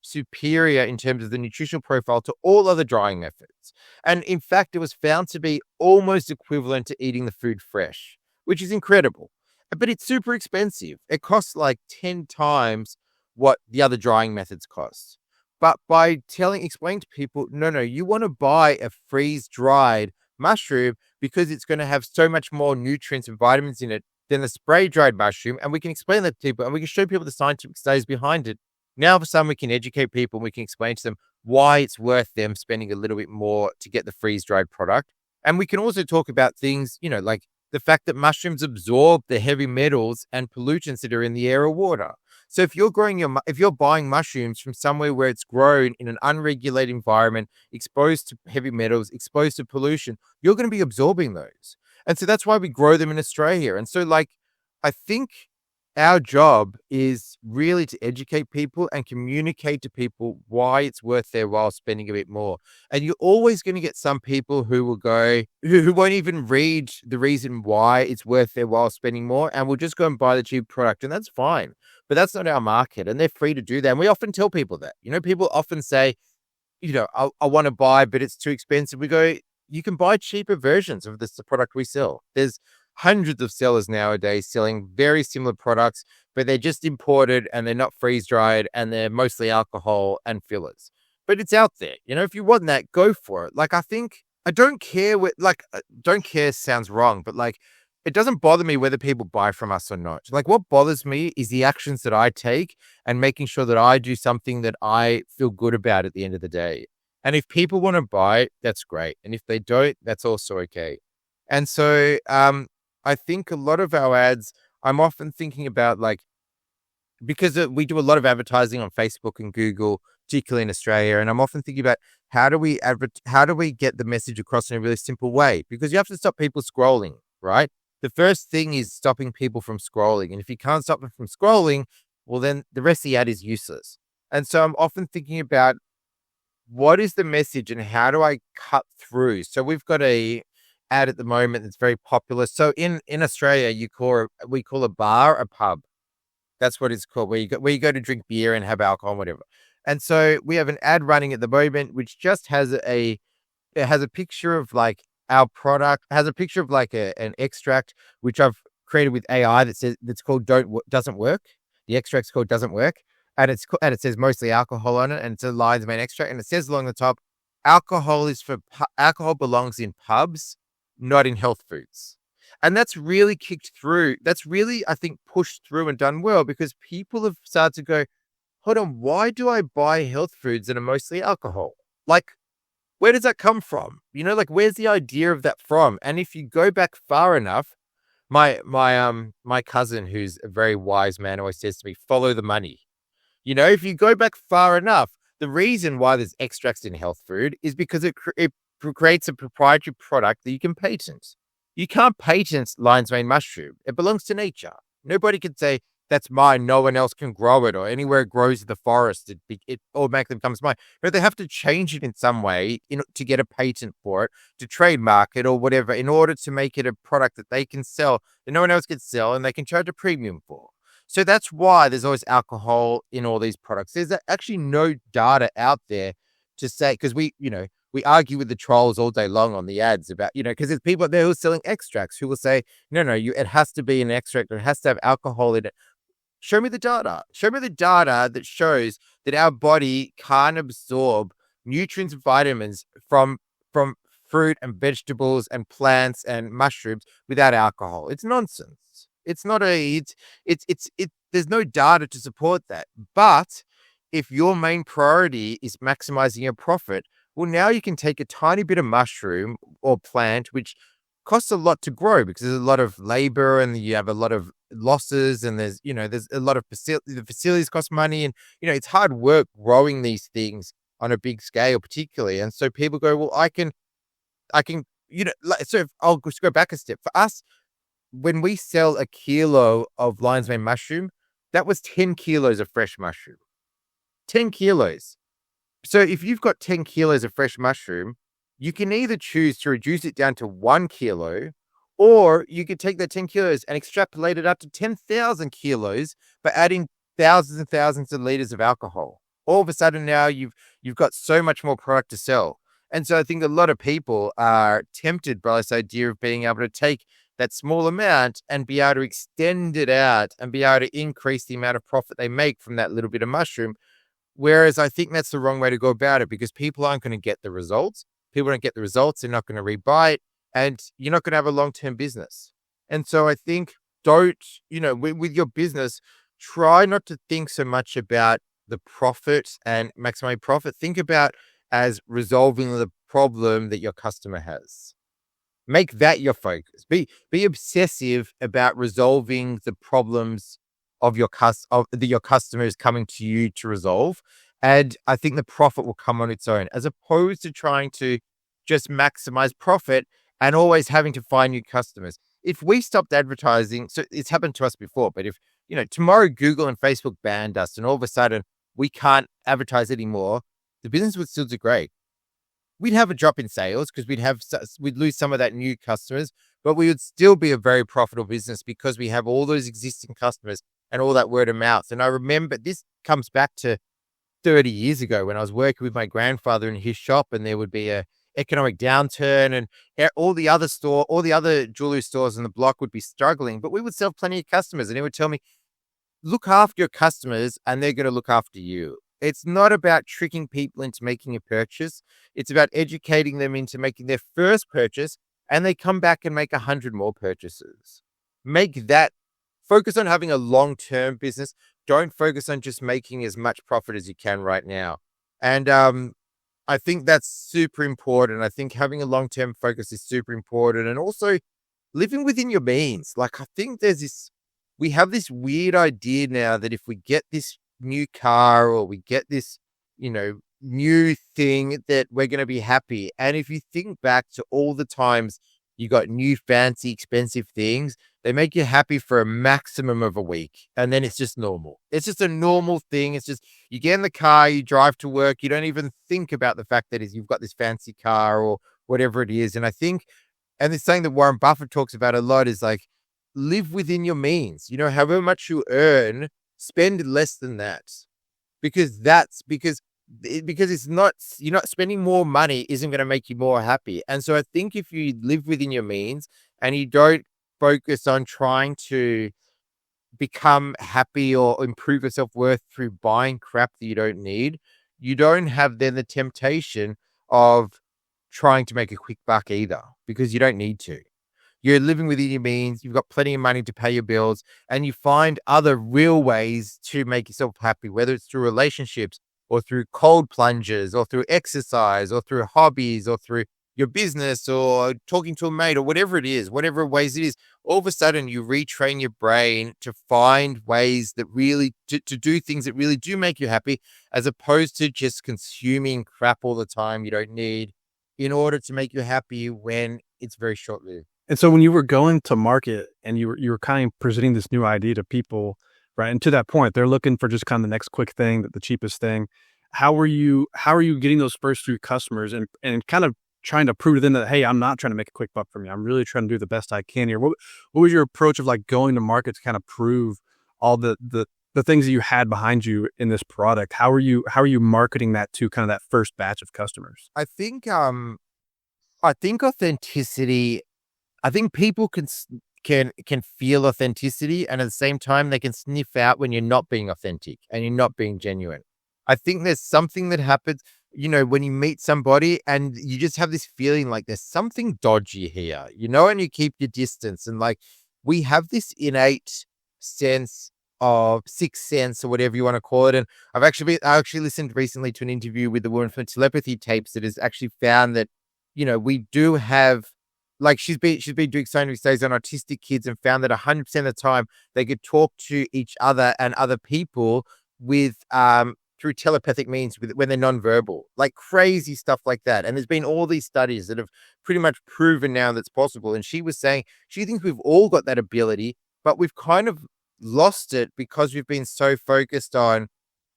superior in terms of the nutritional profile to all other drying methods. And in fact, it was found to be almost equivalent to eating the food fresh, which is incredible. But it's super expensive. It costs like 10 times what the other drying methods cost. But by explaining to people, no, you want to buy a freeze dried mushroom because it's going to have so much more nutrients and vitamins in it than a spray dried mushroom. And we can explain that to people and we can show people the scientific studies behind it. Now, for some, we can educate people and we can explain to them why it's worth them spending a little bit more to get the freeze dried product. And we can also talk about things, like the fact that mushrooms absorb the heavy metals and pollutants that are in the air or water. So if you're buying mushrooms from somewhere where it's grown in an unregulated environment, exposed to heavy metals, exposed to pollution, you're going to be absorbing those. And so that's why we grow them in Australia. And so I think our job is really to educate people and communicate to people why it's worth their while spending a bit more. And you're always going to get some people who will go, who won't even read the reason why it's worth their while spending more and will just go and buy the cheap product. And that's fine. But that's not our market. And they're free to do that. And we often tell people that, people often say, I want to buy, but it's too expensive. We go, you can buy cheaper versions of the product we sell. There's hundreds of sellers nowadays selling very similar products, but they're just imported and they're not freeze dried and they're mostly alcohol and fillers. But it's out there. If you want that, go for it. I don't care don't care sounds wrong, but it doesn't bother me whether people buy from us or not. What bothers me is the actions that I take and making sure that I do something that I feel good about at the end of the day. And if people want to buy, that's great. And if they don't, that's also okay. And so, I think a lot of our ads, I'm often thinking about because we do a lot of advertising on Facebook and Google, particularly in Australia. And I'm often thinking about how do we get the message across in a really simple way? Because you have to stop people scrolling, right? The first thing is stopping people from scrolling. And if you can't stop them from scrolling, well, then the rest of the ad is useless. And so I'm often thinking about what is the message and how do I cut through? So we've got a ad at the moment that's very popular. So in Australia, we call a bar a pub. That's what it's called, where you go to drink beer and have alcohol and whatever. And so we have an ad running at the moment, which just has it has a picture of our product, has a picture of an extract, which I've created with AI that's called doesn't work. The extract's called doesn't work. And it says mostly alcohol on it. And it's a lion's mane extract. And it says along the top, alcohol belongs in pubs, not in health foods. And that's really kicked through. That's really, I think, pushed through and done well because people have started to go, hold on, why do I buy health foods that are mostly alcohol? Where does that come from? Where's the idea of that from? And if you go back far enough, my cousin, who's a very wise man, always says to me, follow the money. If you go back far enough, the reason why there's extracts in health food is because it creates a proprietary product that you can patent. You can't patent lion's mane mushroom. It belongs to nature. Nobody can say, that's mine, no one else can grow it, or anywhere it grows in the forest, it automatically becomes mine. No, they have to change it in some way to get a patent for it, to trademark it or whatever, in order to make it a product that they can sell, that no one else can sell, and they can charge a premium for. So that's why there's always alcohol in all these products. There's actually no data out there to say, because we argue with the trolls all day long on the ads about, because there's people out there who are selling extracts who will say, no, it has to be an extract or it has to have alcohol in it. Show me the data. Show me the data that shows that our body can't absorb nutrients and vitamins from fruit and vegetables and plants and mushrooms without alcohol. It's nonsense. It's not there's no data to support that. But if your main priority is maximizing your profit, well, now you can take a tiny bit of mushroom or plant, which costs a lot to grow because there's a lot of labor and you have a lot of losses and there's a lot of the facilities cost money and, it's hard work growing these things on a big scale, particularly. And so people go, well, I can, so if I'll just go back a step. For us, when we sell a kilo of lion's mane mushroom, that was 10 kilos of fresh mushroom. 10 kilos. So if you've got 10 kilos of fresh mushroom, you can either choose to reduce it down to 1 kilo, or you could take that 10 kilos and extrapolate it up to 10,000 kilos by adding thousands and thousands of liters of alcohol. All of a sudden now you've got so much more product to sell. And so I think a lot of people are tempted by this idea of being able to take that small amount and be able to extend it out and be able to increase the amount of profit they make from that little bit of mushroom. Whereas I think that's the wrong way to go about it, because people aren't going to get the results. People don't get the results. They're not going to rebuy it, and you're not going to have a long-term business. And so I think don't, with your business, try not to think so much about the profit and maximizing profit. Think about as resolving the problem that your customer has. Make that your focus. Be obsessive about resolving the problems of that your customer is coming to you to resolve. And I think the profit will come on its own, as opposed to trying to just maximize profit and always having to find new customers. If we stopped advertising, so it's happened to us before, but if, tomorrow Google and Facebook banned us and all of a sudden we can't advertise anymore, the business would still do great. We'd have a drop in sales because we'd lose some of that new customers, but we would still be a very profitable business because we have all those existing customers and all that word of mouth. And I remember this comes back to 30 years ago when I was working with my grandfather in his shop, and there would be a economic downturn, and all the other jewelry stores in the block would be struggling, but we would sell plenty of customers. And he would tell me, look after your customers and they're going to look after you. It's not about tricking people into making a purchase. It's about educating them into making their first purchase, and they come back and make 100 more purchases. Focus on having a long-term business. Don't focus on just making as much profit as you can right now. And I think that's super important. I think having a long-term focus is super important. And also living within your means. Like, I think we have this weird idea now that if we get this new car or we get this, new thing, that we're going to be happy. And if you think back to all the times you got new, fancy, expensive things, they make you happy for a maximum of a week. And then it's just normal. It's just a normal thing. It's just, you get in the car, you drive to work. You don't even think about the fact that you've got this fancy car or whatever it is. And I think, and it's something that Warren Buffett talks about a lot, is like, live within your means. However much you earn, spend less than that, because it's not, you're not spending more money isn't going to make you more happy. And so I think if you live within your means and you don't focus on trying to become happy or improve your self-worth through buying crap that you don't need, you don't have then the temptation of trying to make a quick buck either, because you don't need to. You're living within your means. You've got plenty of money to pay your bills, and you find other real ways to make yourself happy, whether it's through relationships or through cold plunges or through exercise or through hobbies or through your business or talking to a mate or whatever it is, whatever ways it is. All of a sudden you retrain your brain to find ways that really, to do things that really do make you happy, as opposed to just consuming crap all the time you don't need in order to make you happy when it's very short-lived. And so when you were going to market and you were kind of presenting this new idea to people, right? And to that point, they're looking for just kind of the next quick thing, the cheapest thing. How are you getting those first few customers and kind of trying to prove to them that, hey, I'm not trying to make a quick buck from you. I'm really trying to do the best I can here. What was your approach of like going to market to kind of prove all the things that you had behind you in this product? How are you marketing that to kind of that first batch of customers? I think authenticity. I think people can feel authenticity, and at the same time, they can sniff out when you're not being authentic and you're not being genuine. I think there's something that happens, when you meet somebody and you just have this feeling like there's something dodgy here, and you keep your distance. And like, we have this innate sense of sixth sense or whatever you want to call it. And I actually listened recently to an interview with the woman from Telepathy Tapes that has actually found that, we do have, like, she's been doing scientific studies on autistic kids and found that 100% of the time they could talk to each other and other people with through telepathic means when they're nonverbal, like crazy stuff like that. And there's been all these studies that have pretty much proven now that's possible. And she was saying she thinks we've all got that ability, but we've kind of lost it because we've been so focused on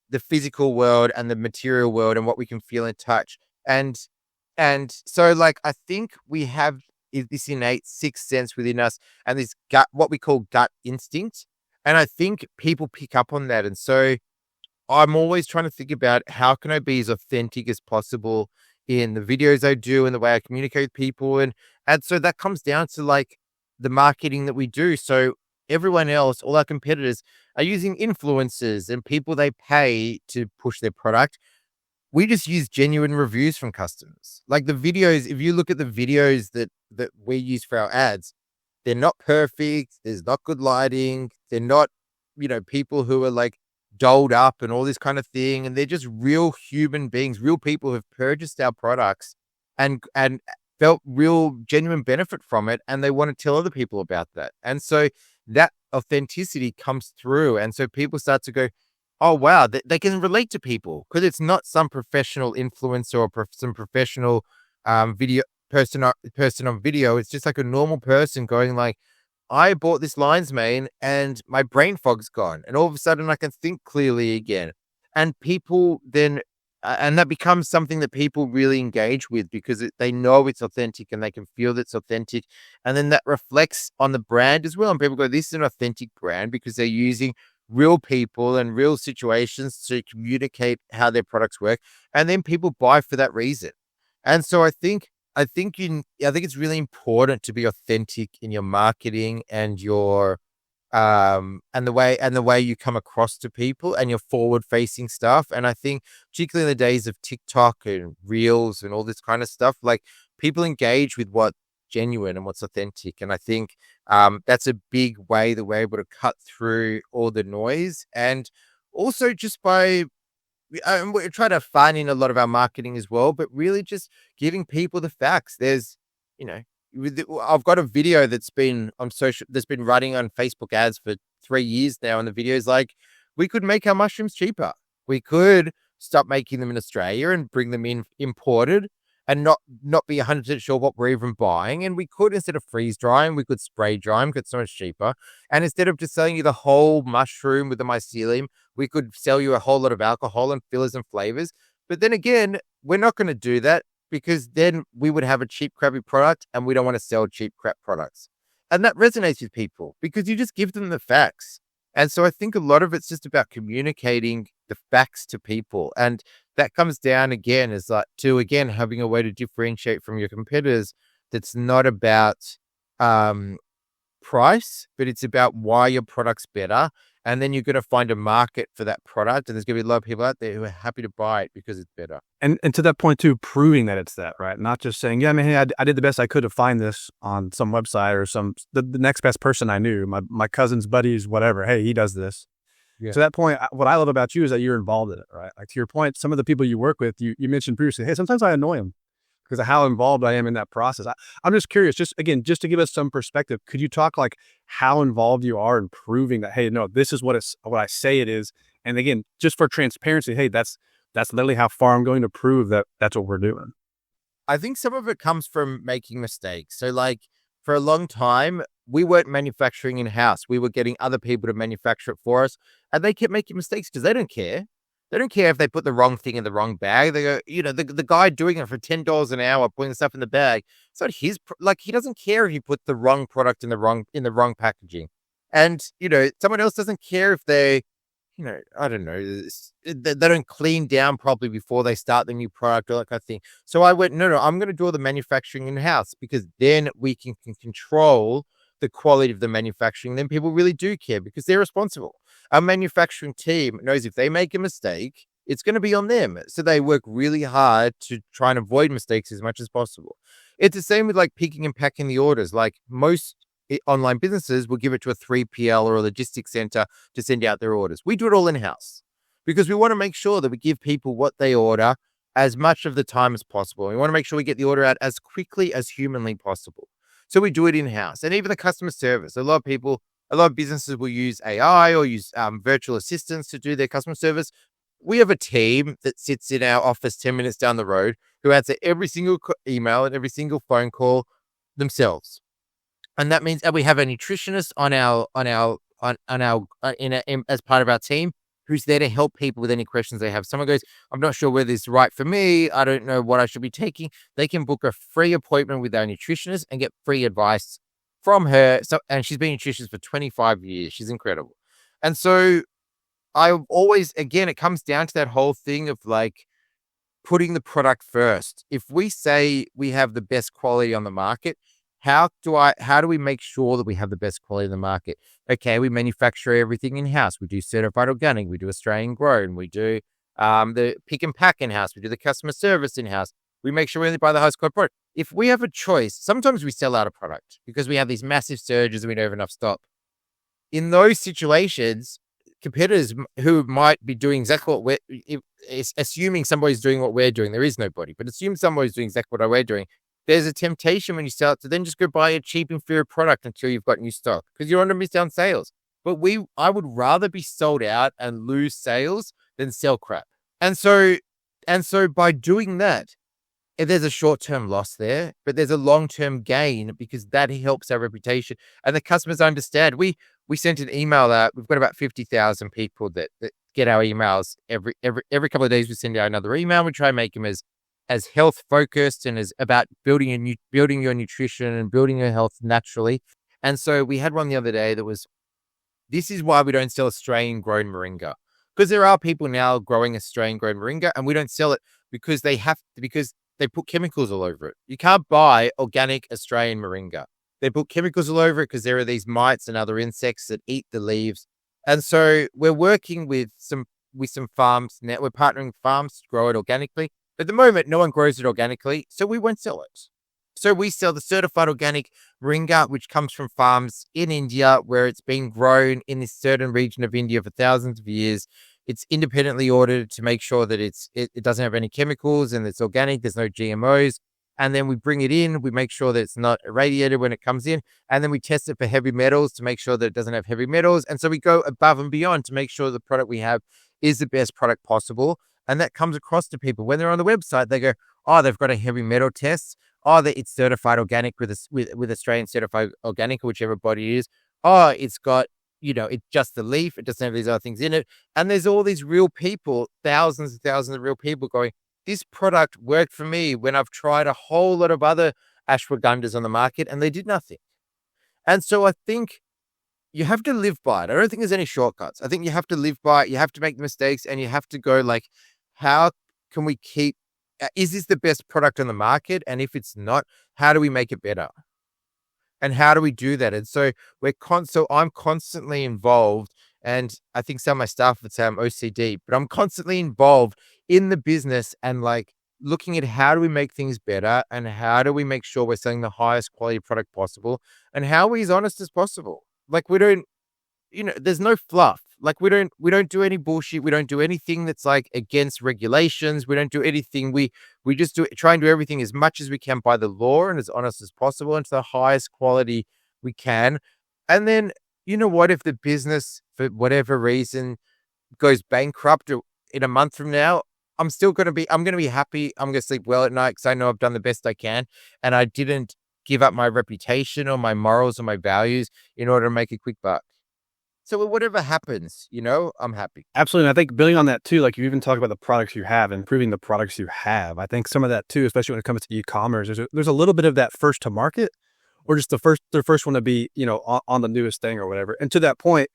the physical world and the material world and what we can feel and touch. And so, like, I think we have this innate sixth sense within us and this gut, what we call gut instinct. And I think people pick up on that. And so I'm always trying to think about how can I be as authentic as possible in the videos I do and the way I communicate with people. And so that comes down to like the marketing that we do. So everyone else, all our competitors are using influencers and people they pay to push their product. We just use genuine reviews from customers. Like the videos, if you look at the videos that we use for our ads, they're not perfect. There's not good lighting. They're not, people who are like dolled up and all this kind of thing. And they're just real human beings, real people who have purchased our products and felt real genuine benefit from it. And they want to tell other people about that. And so that authenticity comes through. And so people start to go, oh, wow, they can relate to people because it's not some professional influencer or some professional video person on video. It's just like a normal person going like, I bought this lion's mane and my brain fog's gone. And all of a sudden I can think clearly again. And people then, and that becomes something that people really engage with because they know it's authentic and they can feel that it's authentic. And then that reflects on the brand as well. And people go, this is an authentic brand because they're using real people and real situations to communicate how their products work. And then people buy for that reason. And so I think it's really important to be authentic in your marketing and your and the way you come across to people and your forward facing stuff. And I think particularly in the days of TikTok and Reels and all this kind of stuff, like people engage with what's genuine and what's authentic. And I think that's a big way that we're able to cut through all the noise. And also just by we're trying to fine in a lot of our marketing as well, but really just giving people the facts. There's, I've got a video that's been running on Facebook ads for 3 years now. And the video is like, we could make our mushrooms cheaper. We could stop making them in Australia and bring them in imported and not be 100% sure what we're even buying. And we could, instead of freeze drying, we could spray dry them because it's so much cheaper. And instead of just selling you the whole mushroom with the mycelium, we could sell you a whole lot of alcohol and fillers and flavors. But then again, we're not going to do that because then we would have a cheap, crappy product and we don't want to sell cheap, crap products. And that resonates with people because you just give them the facts. And so I think a lot of it's just about communicating the facts to people. And that comes down again is like to, again, having a way to differentiate from your competitors. That's not about price, but it's about why your product's better. And then you're going to find a market for that product. And there's going to be a lot of people out there who are happy to buy it because it's better. And to that point too, proving that it's that, right? Not just saying, yeah, I mean, hey, I did the best I could to find this on some website or the next best person I knew, my cousin's buddies, whatever. Hey, he does this. Yeah. To that point, what I love about you is that you're involved in it, right? Like to your point, some of the people you work with, you mentioned previously, hey, sometimes I annoy them because of how involved I am in that process. I'm just curious, just to give us some perspective, could you talk like how involved you are in proving that, hey, no, this is what I say it is. And again, just for transparency, hey, that's literally how far I'm going to prove that that's what we're doing. I think some of it comes from making mistakes. So like for a long time, we weren't manufacturing in-house. We were getting other people to manufacture it for us. And they kept making mistakes because they don't care. They don't care if they put the wrong thing in the wrong bag. They go, the guy doing it for $10 an hour, putting stuff in the bag. It's not his, he doesn't care if you put the wrong product in the wrong packaging. And, someone else doesn't care if they, I don't know, they don't clean down properly before they start the new product or that kind of thing. So I went, no, I'm going to do all the manufacturing in-house because then we can control the quality of the manufacturing. Then people really do care because they're responsible. Our manufacturing team knows if they make a mistake, it's going to be on them. So they work really hard to try and avoid mistakes as much as possible. It's the same with like picking and packing the orders. Like most online businesses will give it to a 3PL or a logistics center to send out their orders. We do it all in-house because we want to make sure that we give people what they order as much of the time as possible. We want to make sure we get the order out as quickly as humanly possible. So we do it in-house. And even the customer service, a lot of businesses will use AI or use virtual assistants to do their customer service. We have a team that sits in our office 10 minutes down the road who answer every single email and every single phone call themselves. And that means that we have a nutritionist as part of our team who's there to help people with any questions they have. Someone goes, I'm not sure whether this is right for me. I don't know what I should be taking. They can book a free appointment with our nutritionist and get free advice from her. And she's been a nutritionist for 25 years. She's incredible. And so I always, again, it comes down to that whole thing of like putting the product first. If we say we have the best quality on the market, how do we make sure that we have the best quality in the market? Okay, we manufacture everything in-house. We do certified organic. We do Australian grown. We do the pick and pack in-house. We do the customer service in-house. We make sure we only buy the highest quality product. If we have a choice, sometimes we sell out a product because we have these massive surges and we don't have enough stock. In those situations, competitors who might be doing exactly what assuming somebody's doing what we're doing, there is nobody, but assume somebody's doing exactly what we're doing. There's a temptation when you sell it to then just go buy a cheap inferior product until you've got new stock because you're on to miss out on sales. But I would rather be sold out and lose sales than sell crap. And so by doing that, there's a short-term loss there, but there's a long-term gain because that helps our reputation and the customers understand. We sent an email out. We've got about 50,000 people that get our emails every couple of days. We send out another email. We try and make them as health focused and as about building your nutrition and building your health naturally. And so we had one the other day that was, this is why we don't sell Australian grown moringa, because there are people now growing Australian grown moringa and we don't sell it because they put chemicals all over it. You can't buy organic Australian moringa. They put chemicals all over it because there are these mites and other insects that eat the leaves. And so we're working with some farms now. We're partnering with farms to grow it organically. At the moment, no one grows it organically, so we won't sell it. So we sell the certified organic moringa, which comes from farms in India where it's been grown in this certain region of India for thousands of years. It's independently audited to make sure that it doesn't have any chemicals and it's organic. There's no GMOs. And then we bring it in. We make sure that it's not irradiated when it comes in. And then we test it for heavy metals to make sure that it doesn't have heavy metals. And so we go above and beyond to make sure the product we have is the best product possible. And that comes across to people. When they're on the website, they go, oh, they've got a heavy metal test. Oh, it's certified organic with Australian certified organic, or whichever body it is. Oh, it's got, it's just the leaf. It doesn't have these other things in it. And there's all these real people, thousands and thousands of real people going, this product worked for me when I've tried a whole lot of other ashwagandas on the market and they did nothing. And so I think you have to live by it. I don't think there's any shortcuts. I think you have to live by it. You have to make the mistakes and you have to go like, how can we is this the best product on the market? And if it's not, how do we make it better? And how do we do that? And so I'm constantly involved, and I think some of my staff would say I'm OCD, but I'm constantly involved in the business and like looking at how do we make things better and how do we make sure we're selling the highest quality product possible and how are we as honest as possible. Like we don't, there's no fluff. Like we don't do any bullshit. We don't do anything that's like against regulations. We don't do anything. We just try and do everything as much as we can by the law and as honest as possible and to the highest quality we can. And then, if the business for whatever reason goes bankrupt in a month from now, I'm going to be happy. I'm going to sleep well at night because I know I've done the best I can. And I didn't give up my reputation or my morals or my values in order to make a quick buck. So whatever happens, I'm happy. Absolutely. And I think building on that too, like you even talk about the products you have and improving the products you have. I think some of that too, especially when it comes to e-commerce, there's a little bit of that first to market or just the first one to be, on the newest thing or whatever. And to that point,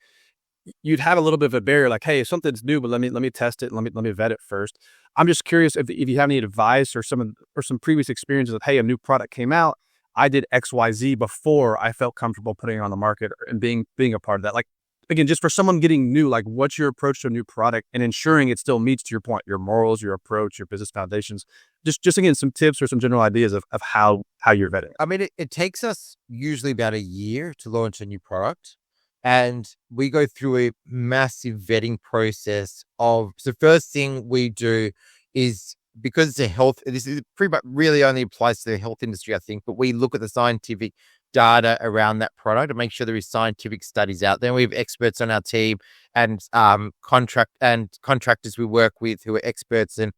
you'd have a little bit of a barrier like, hey, if something's new, but let me test it. Let me vet it first. I'm just curious if you have any advice or some previous experiences of, hey, a new product came out. I did XYZ before I felt comfortable putting it on the market and being a part of that. Like, again, just for someone getting new, like what's your approach to a new product and ensuring it still meets, to your point, your morals, your approach, your business foundations. Just again, some tips or some general ideas of how you're vetting. I mean, it takes us usually about a year to launch a new product. And we go through a massive vetting process the first thing we do is, because it's this is pretty much really only applies to the health industry, I think, but we look at the scientific data around that product and make sure there is scientific studies out there. We have experts on our team and contractors we work with who are experts in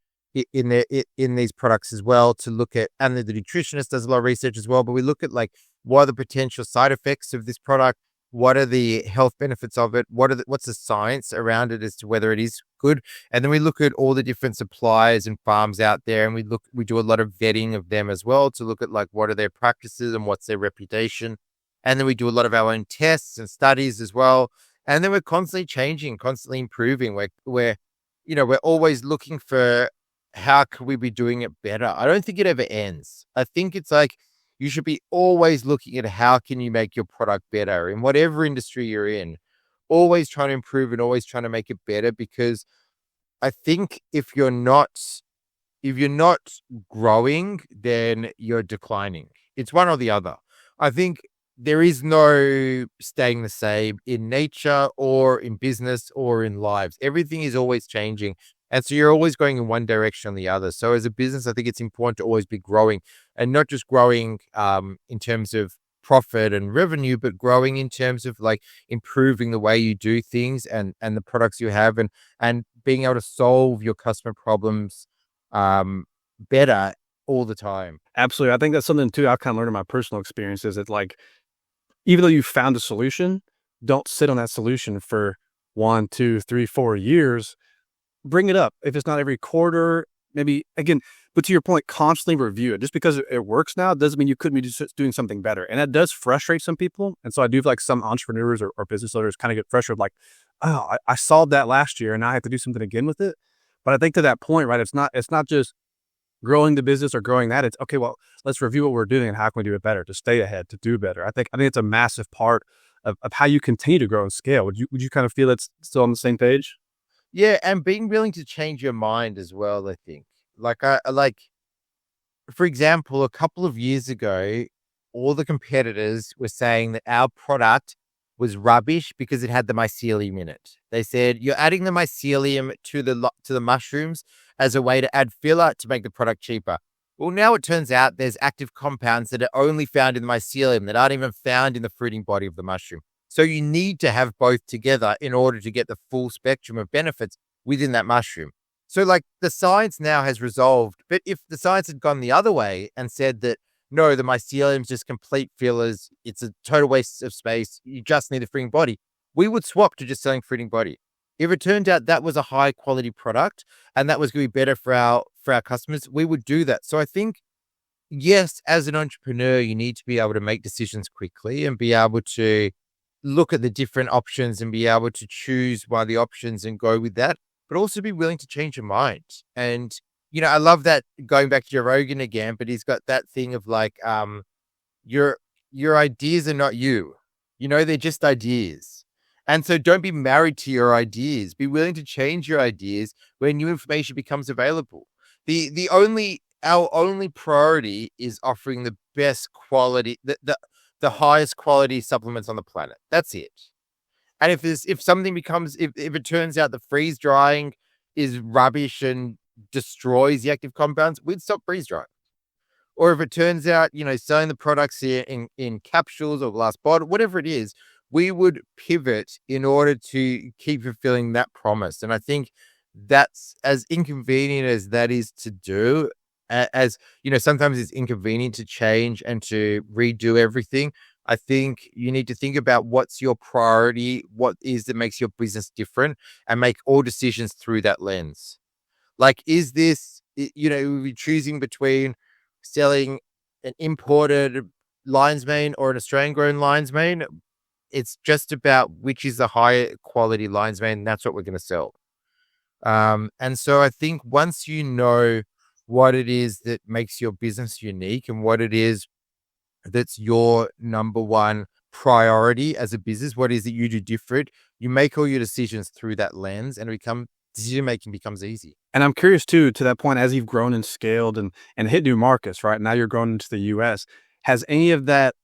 these products as well to look at, and the nutritionist does a lot of research as well, but we look at like, what are the potential side effects of this product? What are the health benefits of it? What's the science around it as to whether it is good? And then we look at all the different suppliers and farms out there, and we do a lot of vetting of them as well to look at like, what are their practices and what's their reputation. And then we do a lot of our own tests and studies as well. And then we're constantly changing, constantly improving. We're always looking for how can we be doing it better. I don't think it ever ends. I think it's like, You should be always looking at how can you make your product better in whatever industry you're in. Always trying to improve and always trying to make it better, because I think if you're not growing, then you're declining. It's one or the other. I think there is no staying the same in nature or in business or in lives. Everything is always changing. And so you're always going in one direction or the other. So as a business, I think it's important to always be growing, and not just growing in terms of profit and revenue, but growing in terms of like improving the way you do things and the products you have, and being able to solve your customer problems better all the time. Absolutely. I think that's something too I've kind of learned in my personal experiences. That like, even though you found a solution, don't sit on that solution for 1, 2, 3, 4 years. Bring it up. If it's not every quarter, maybe again, but to your point, constantly review it. Just because it works now doesn't mean you couldn't be just doing something better. And that does frustrate some people. And so I do feel like some entrepreneurs or business owners kind of get frustrated, like, oh, I solved that last year and now I have to do something again with it. But I think to that point, right, it's not just growing the business or growing that. It's okay, well, let's review what we're doing and how can we do it better to stay ahead, to do better. I think it's a massive part of how you continue to grow and scale. Would you kind of feel it's still on the same page? Yeah, and being willing to change your mind as well, I think. Like, for example, a couple of years ago, all the competitors were saying that our product was rubbish because it had the mycelium in it. They said you're adding the mycelium to the mushrooms as a way to add filler to make the product cheaper. Well, now it turns out there's active compounds that are only found in the mycelium that aren't even found in the fruiting body of the mushroom. So you need to have both together in order to get the full spectrum of benefits within that mushroom. So like the science now has resolved, but if the science had gone the other way and said that, no, the mycelium's just complete fillers, it's a total waste of space, you just need a fruiting body, we would swap to just selling fruiting body. If it turned out that was a high quality product and that was going to be better for our customers, we would do that. So I think, yes, as an entrepreneur, you need to be able to make decisions quickly and be able to look at the different options and be able to choose one of the options and go with that, but also be willing to change your mind. And, I love that, going back to Joe Rogan again, but he's got that thing of like, your ideas are not you, they're just ideas. And so don't be married to your ideas. Be willing to change your ideas when new information becomes available. Our only priority is offering the best quality, the highest quality supplements on the planet. That's it. And if it turns out the freeze drying is rubbish and destroys the active compounds, we'd stop freeze drying. Or if it turns out, selling the products here in capsules or glass bottle, whatever it is, we would pivot in order to keep fulfilling that promise. And I think that's, as inconvenient as that is to do, as sometimes it's inconvenient to change and to redo everything. I think you need to think about what's your priority, what is that makes your business different, and make all decisions through that lens. Like, is this, we're choosing between selling an imported lion's mane or an Australian grown lion's mane. It's just about which is the higher quality lion's mane. And that's what we're going to sell. And so I think once you know what it is that makes your business unique and what it is that's your number one priority as a business, what is it you do different, you make all your decisions through that lens, and decision making becomes easy. And I'm curious too, to that point, as you've grown and scaled and hit new markets, right? Now you're growing into the US. Has any of that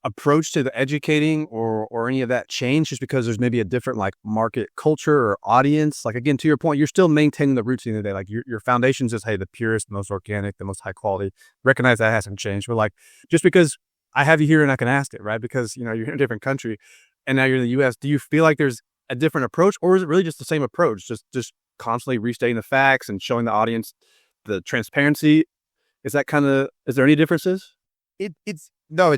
approach to the educating or any of that changed just because there's maybe a different like market culture or audience? Like, again, to your point, you're still maintaining the roots in the day. Like your foundation's just, hey, the purest, the most organic, the most high quality. Recognize that hasn't changed. But like, just because I have you here and I can ask it, right? Because, you're in a different country and now you're in the US, do you feel like there's a different approach, or is it really just the same approach? Just constantly restating the facts and showing the audience the transparency. Is there any differences? It's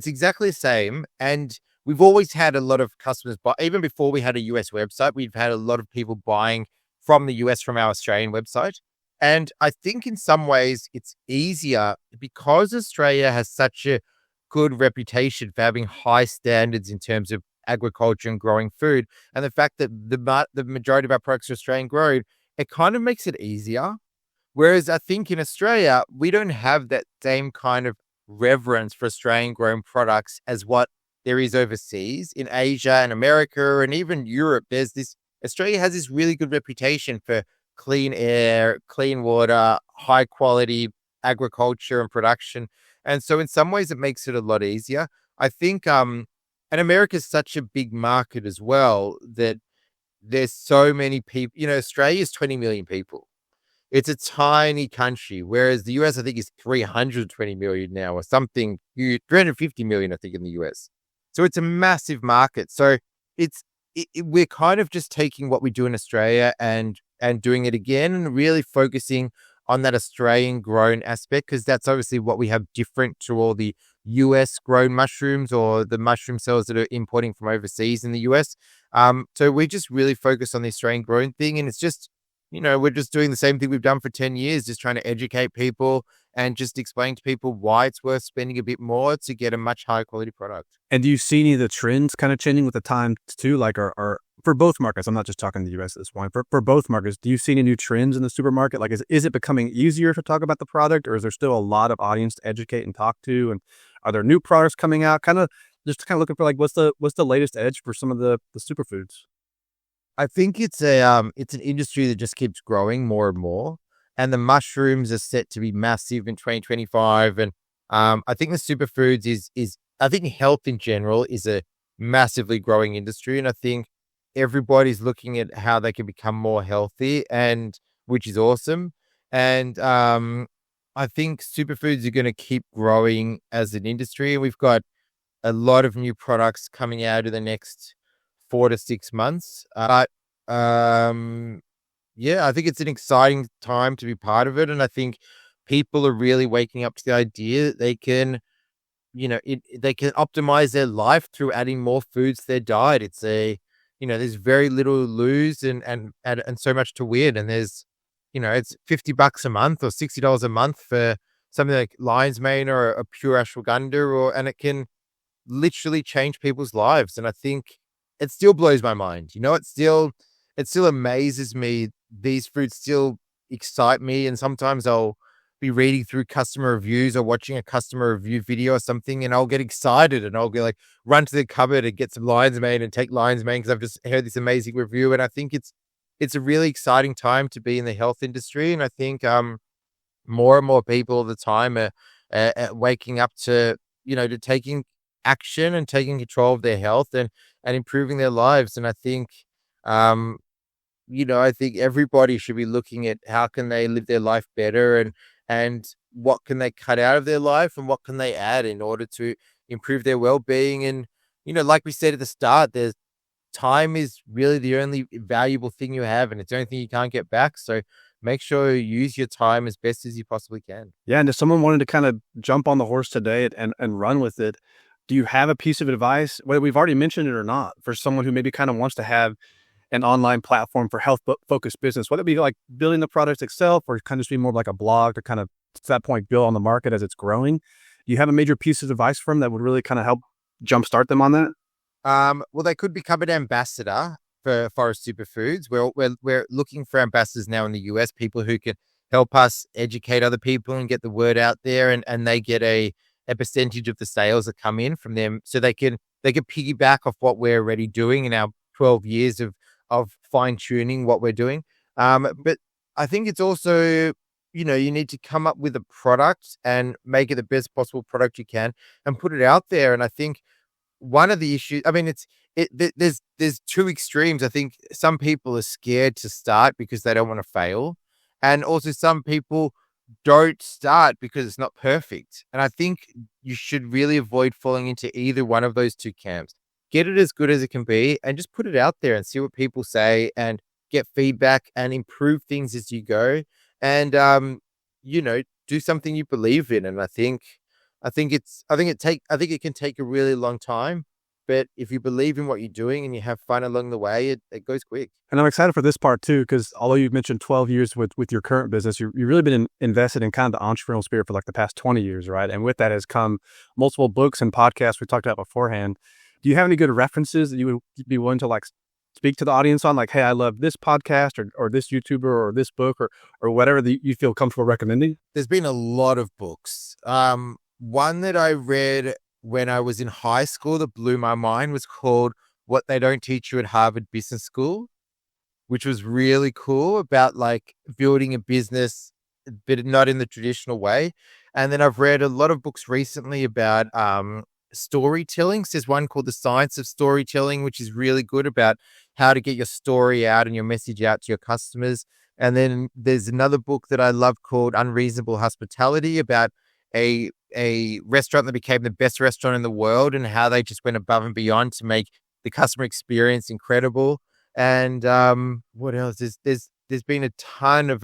exactly the same. And we've always had a lot of customers, but even before we had a US website, we've had a lot of people buying from the US from our Australian website. And I think in some ways it's easier because Australia has such a good reputation for having high standards in terms of agriculture and growing food. And the fact that the majority of our products are Australian grown, it kind of makes it easier. Whereas I think in Australia, we don't have that same kind of reverence for Australian grown products as what there is overseas in Asia and America and even Europe. Australia has this really good reputation for clean air, clean water, high quality agriculture and production. And so in some ways it makes it a lot easier. I think, and America's such a big market as well that there's so many people, Australia is 20 million people. It's a tiny country, whereas the US, I think, is 320 million now or something, 350 million, I think, in the US. So it's a massive market. So we're kind of just taking what we do in Australia and doing it again and really focusing on that Australian grown aspect, because that's obviously what we have different to all the US grown mushrooms or the mushroom cells that are importing from overseas in the US. So we just really focus on the Australian grown thing. And it's just, we're just doing the same thing we've done for 10 years, just trying to educate people and just explain to people why it's worth spending a bit more to get a much higher quality product. And do you see any of the trends kind of changing with the time too? Like, are for both markets, I'm not just talking the US at this point, for both markets, do you see any new trends in the supermarket? Like, is it becoming easier to talk about the product, or is there still a lot of audience to educate and talk to? And are there new products coming out? Just looking for like, what's the latest edge for some of the superfoods? I think it's an industry that just keeps growing more and more, and the mushrooms are set to be massive in 2025. And I think the superfoods is I think health in general is a massively growing industry, and I think everybody's looking at how they can become more healthy, and which is awesome. And I think superfoods are going to keep growing as an industry, and we've got a lot of new products coming out in the next 4 to 6 months. But yeah, I think it's an exciting time to be part of it. And I think people are really waking up to the idea that they can, they can optimize their life through adding more foods to their diet. There's very little to lose and so much to win. And there's, it's $50 a month or $60 a month for something like lion's mane or a pure ashwagandha, and it can literally change people's lives. And I think it still blows my mind. It still amazes me. These foods still excite me. And sometimes I'll be reading through customer reviews or watching a customer review video or something, and I'll get excited and I'll be like, run to the cupboard and get some lion's mane and take lion's mane because I've just heard this amazing review. And I think it's a really exciting time to be in the health industry. And I think more and more people all the time are waking up to taking action and taking control of their health and improving their lives. And I think, I think everybody should be looking at how can they live their life better and what can they cut out of their life and what can they add in order to improve their well-being. And, like we said at the start, there's time is really the only valuable thing you have, and it's the only thing you can't get back. So make sure you use your time as best as you possibly can. Yeah. And if someone wanted to kind of jump on the horse today and run with it, do you have a piece of advice, whether we've already mentioned it or not, for someone who maybe kind of wants to have an online platform for health-focused business, whether it be like building the product itself or kind of just be more like a blog to kind of, to that point, build on the market as it's growing? Do you have a major piece of advice for them that would really kind of help jumpstart them on that? Well, they could become an ambassador for Forrest Super Foods. We're looking for ambassadors now in the US, people who can help us educate other people and get the word out there, and they get a percentage of the sales that come in from them, so they can piggyback off what we're already doing in our 12 years of fine tuning what we're doing. But I think it's also, you need to come up with a product and make it the best possible product you can and put it out there. And I think one of the issues, there's two extremes. I think some people are scared to start because they don't want to fail. And also some people don't start because it's not perfect. And I think you should really avoid falling into either one of those two camps. Get it as good as it can be and just put it out there and see what people say and get feedback and improve things as you go. And, do something you believe in. And I think it can take a really long time, but if you believe in what you're doing and you have fun along the way, it goes quick. And I'm excited for this part too, because although you've mentioned 12 years with your current business, you've really been invested in kind of the entrepreneurial spirit for like the past 20 years, right? And with that has come multiple books and podcasts we talked about beforehand. Do you have any good references that you would be willing to like speak to the audience on? Like, hey, I love this podcast or this YouTuber or this book or whatever that you feel comfortable recommending? There's been a lot of books. one that I read when I was in high school that blew my mind was called What They Don't Teach You at Harvard Business School, which was really cool about like building a business, but not in the traditional way. And then I've read a lot of books recently about storytelling. So there's one called The Science of Storytelling, which is really good about how to get your story out and your message out to your customers. And then there's another book that I love called Unreasonable Hospitality about a restaurant that became the best restaurant in the world and how they just went above and beyond to make the customer experience incredible. And what else? There's been a ton of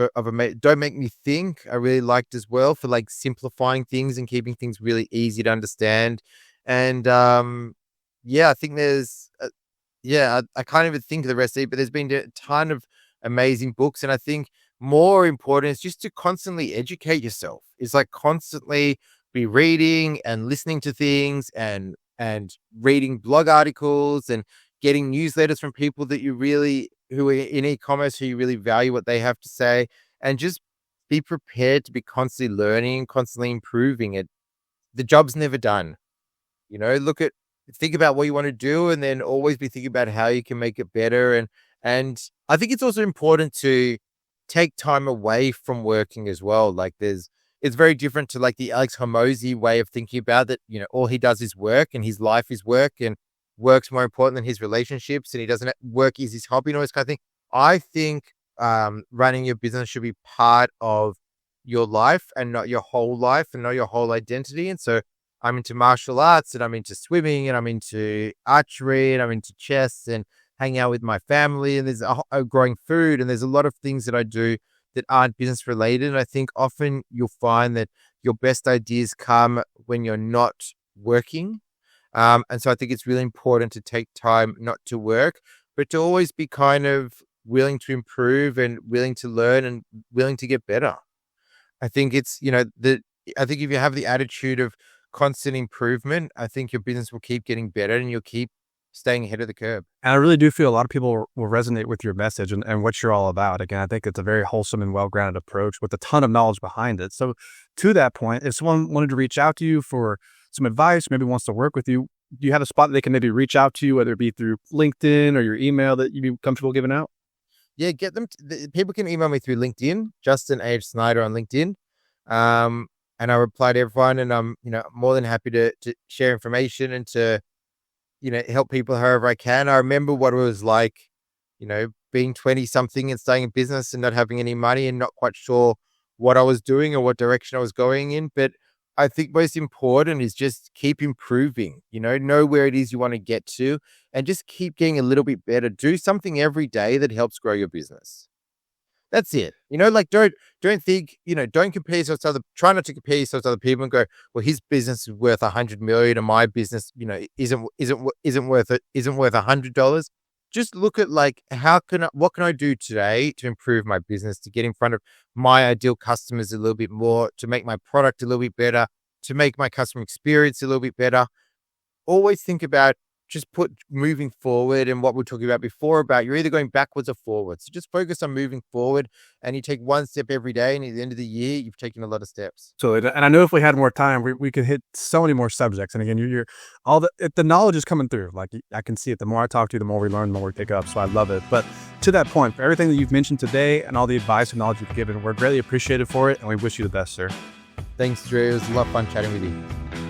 Don't Make Me Think. I really liked as well for like simplifying things and keeping things really easy to understand. And yeah, I think there's I can't even think of the rest of it, but there's been a ton of amazing books. And I think more important is just to constantly educate yourself. It's like constantly be reading and listening to things and reading blog articles and getting newsletters from people that you really, who are in e-commerce, who you really value what they have to say, and just be prepared to be constantly learning, constantly improving it. The job's never done. Think about what you want to do and then always be thinking about how you can make it better. And I think it's also important to take time away from working as well. Like it's very different to like the Alex Hormozy way of thinking about it. All he does is work and his life is work and work's more important than his relationships and he doesn't work is his hobby and all this kind of thing. I think running your business should be part of your life and not your whole life and not your whole identity. And so I'm into martial arts and I'm into swimming and I'm into archery and I'm into chess and hanging out with my family, and there's a growing food, and there's a lot of things that I do that aren't business related. And I think often you'll find that your best ideas come when you're not working. And so I think it's really important to take time not to work, but to always be kind of willing to improve and willing to learn and willing to get better. I think it's, I think if you have the attitude of constant improvement, I think your business will keep getting better and you'll keep staying ahead of the curve. And I really do feel a lot of people will resonate with your message and what you're all about. Again, I think it's a very wholesome and well-grounded approach with a ton of knowledge behind it. So to that point, if someone wanted to reach out to you for some advice, maybe wants to work with you, do you have a spot that they can maybe reach out to you, whether it be through LinkedIn or your email that you'd be comfortable giving out? Yeah, people can email me through LinkedIn, Justin Snyder on LinkedIn. And I reply to everyone, and I'm, more than happy to share information and to, help people however I can. I remember what it was like, being 20 something and starting a business and not having any money and not quite sure what I was doing or what direction I was going in. But I think most important is just keep improving, know where it is you want to get to and just keep getting a little bit better. Do something every day that helps grow your business. That's it. Don't think, don't compare yourself to try not to compare yourself to other people and go, well, his business is worth 100 million and my business, isn't worth $100. Just look at like, what can I do today to improve my business, to get in front of my ideal customers a little bit more, to make my product a little bit better, to make my customer experience a little bit better. Always think about just moving forward, and what we were talking about before about you're either going backwards or forwards. So just focus on moving forward, and you take one step every day, and at the end of the year, you've taken a lot of steps. So, and I know if we had more time, we could hit so many more subjects. And again, you're all the knowledge is coming through. Like I can see it. The more I talk to you, the more we learn, the more we pick up. So I love it. But to that point, for everything that you've mentioned today and all the advice and knowledge you've given, we're greatly appreciated for it, and we wish you the best, sir. Thanks, Drew. It was a lot of fun chatting with you.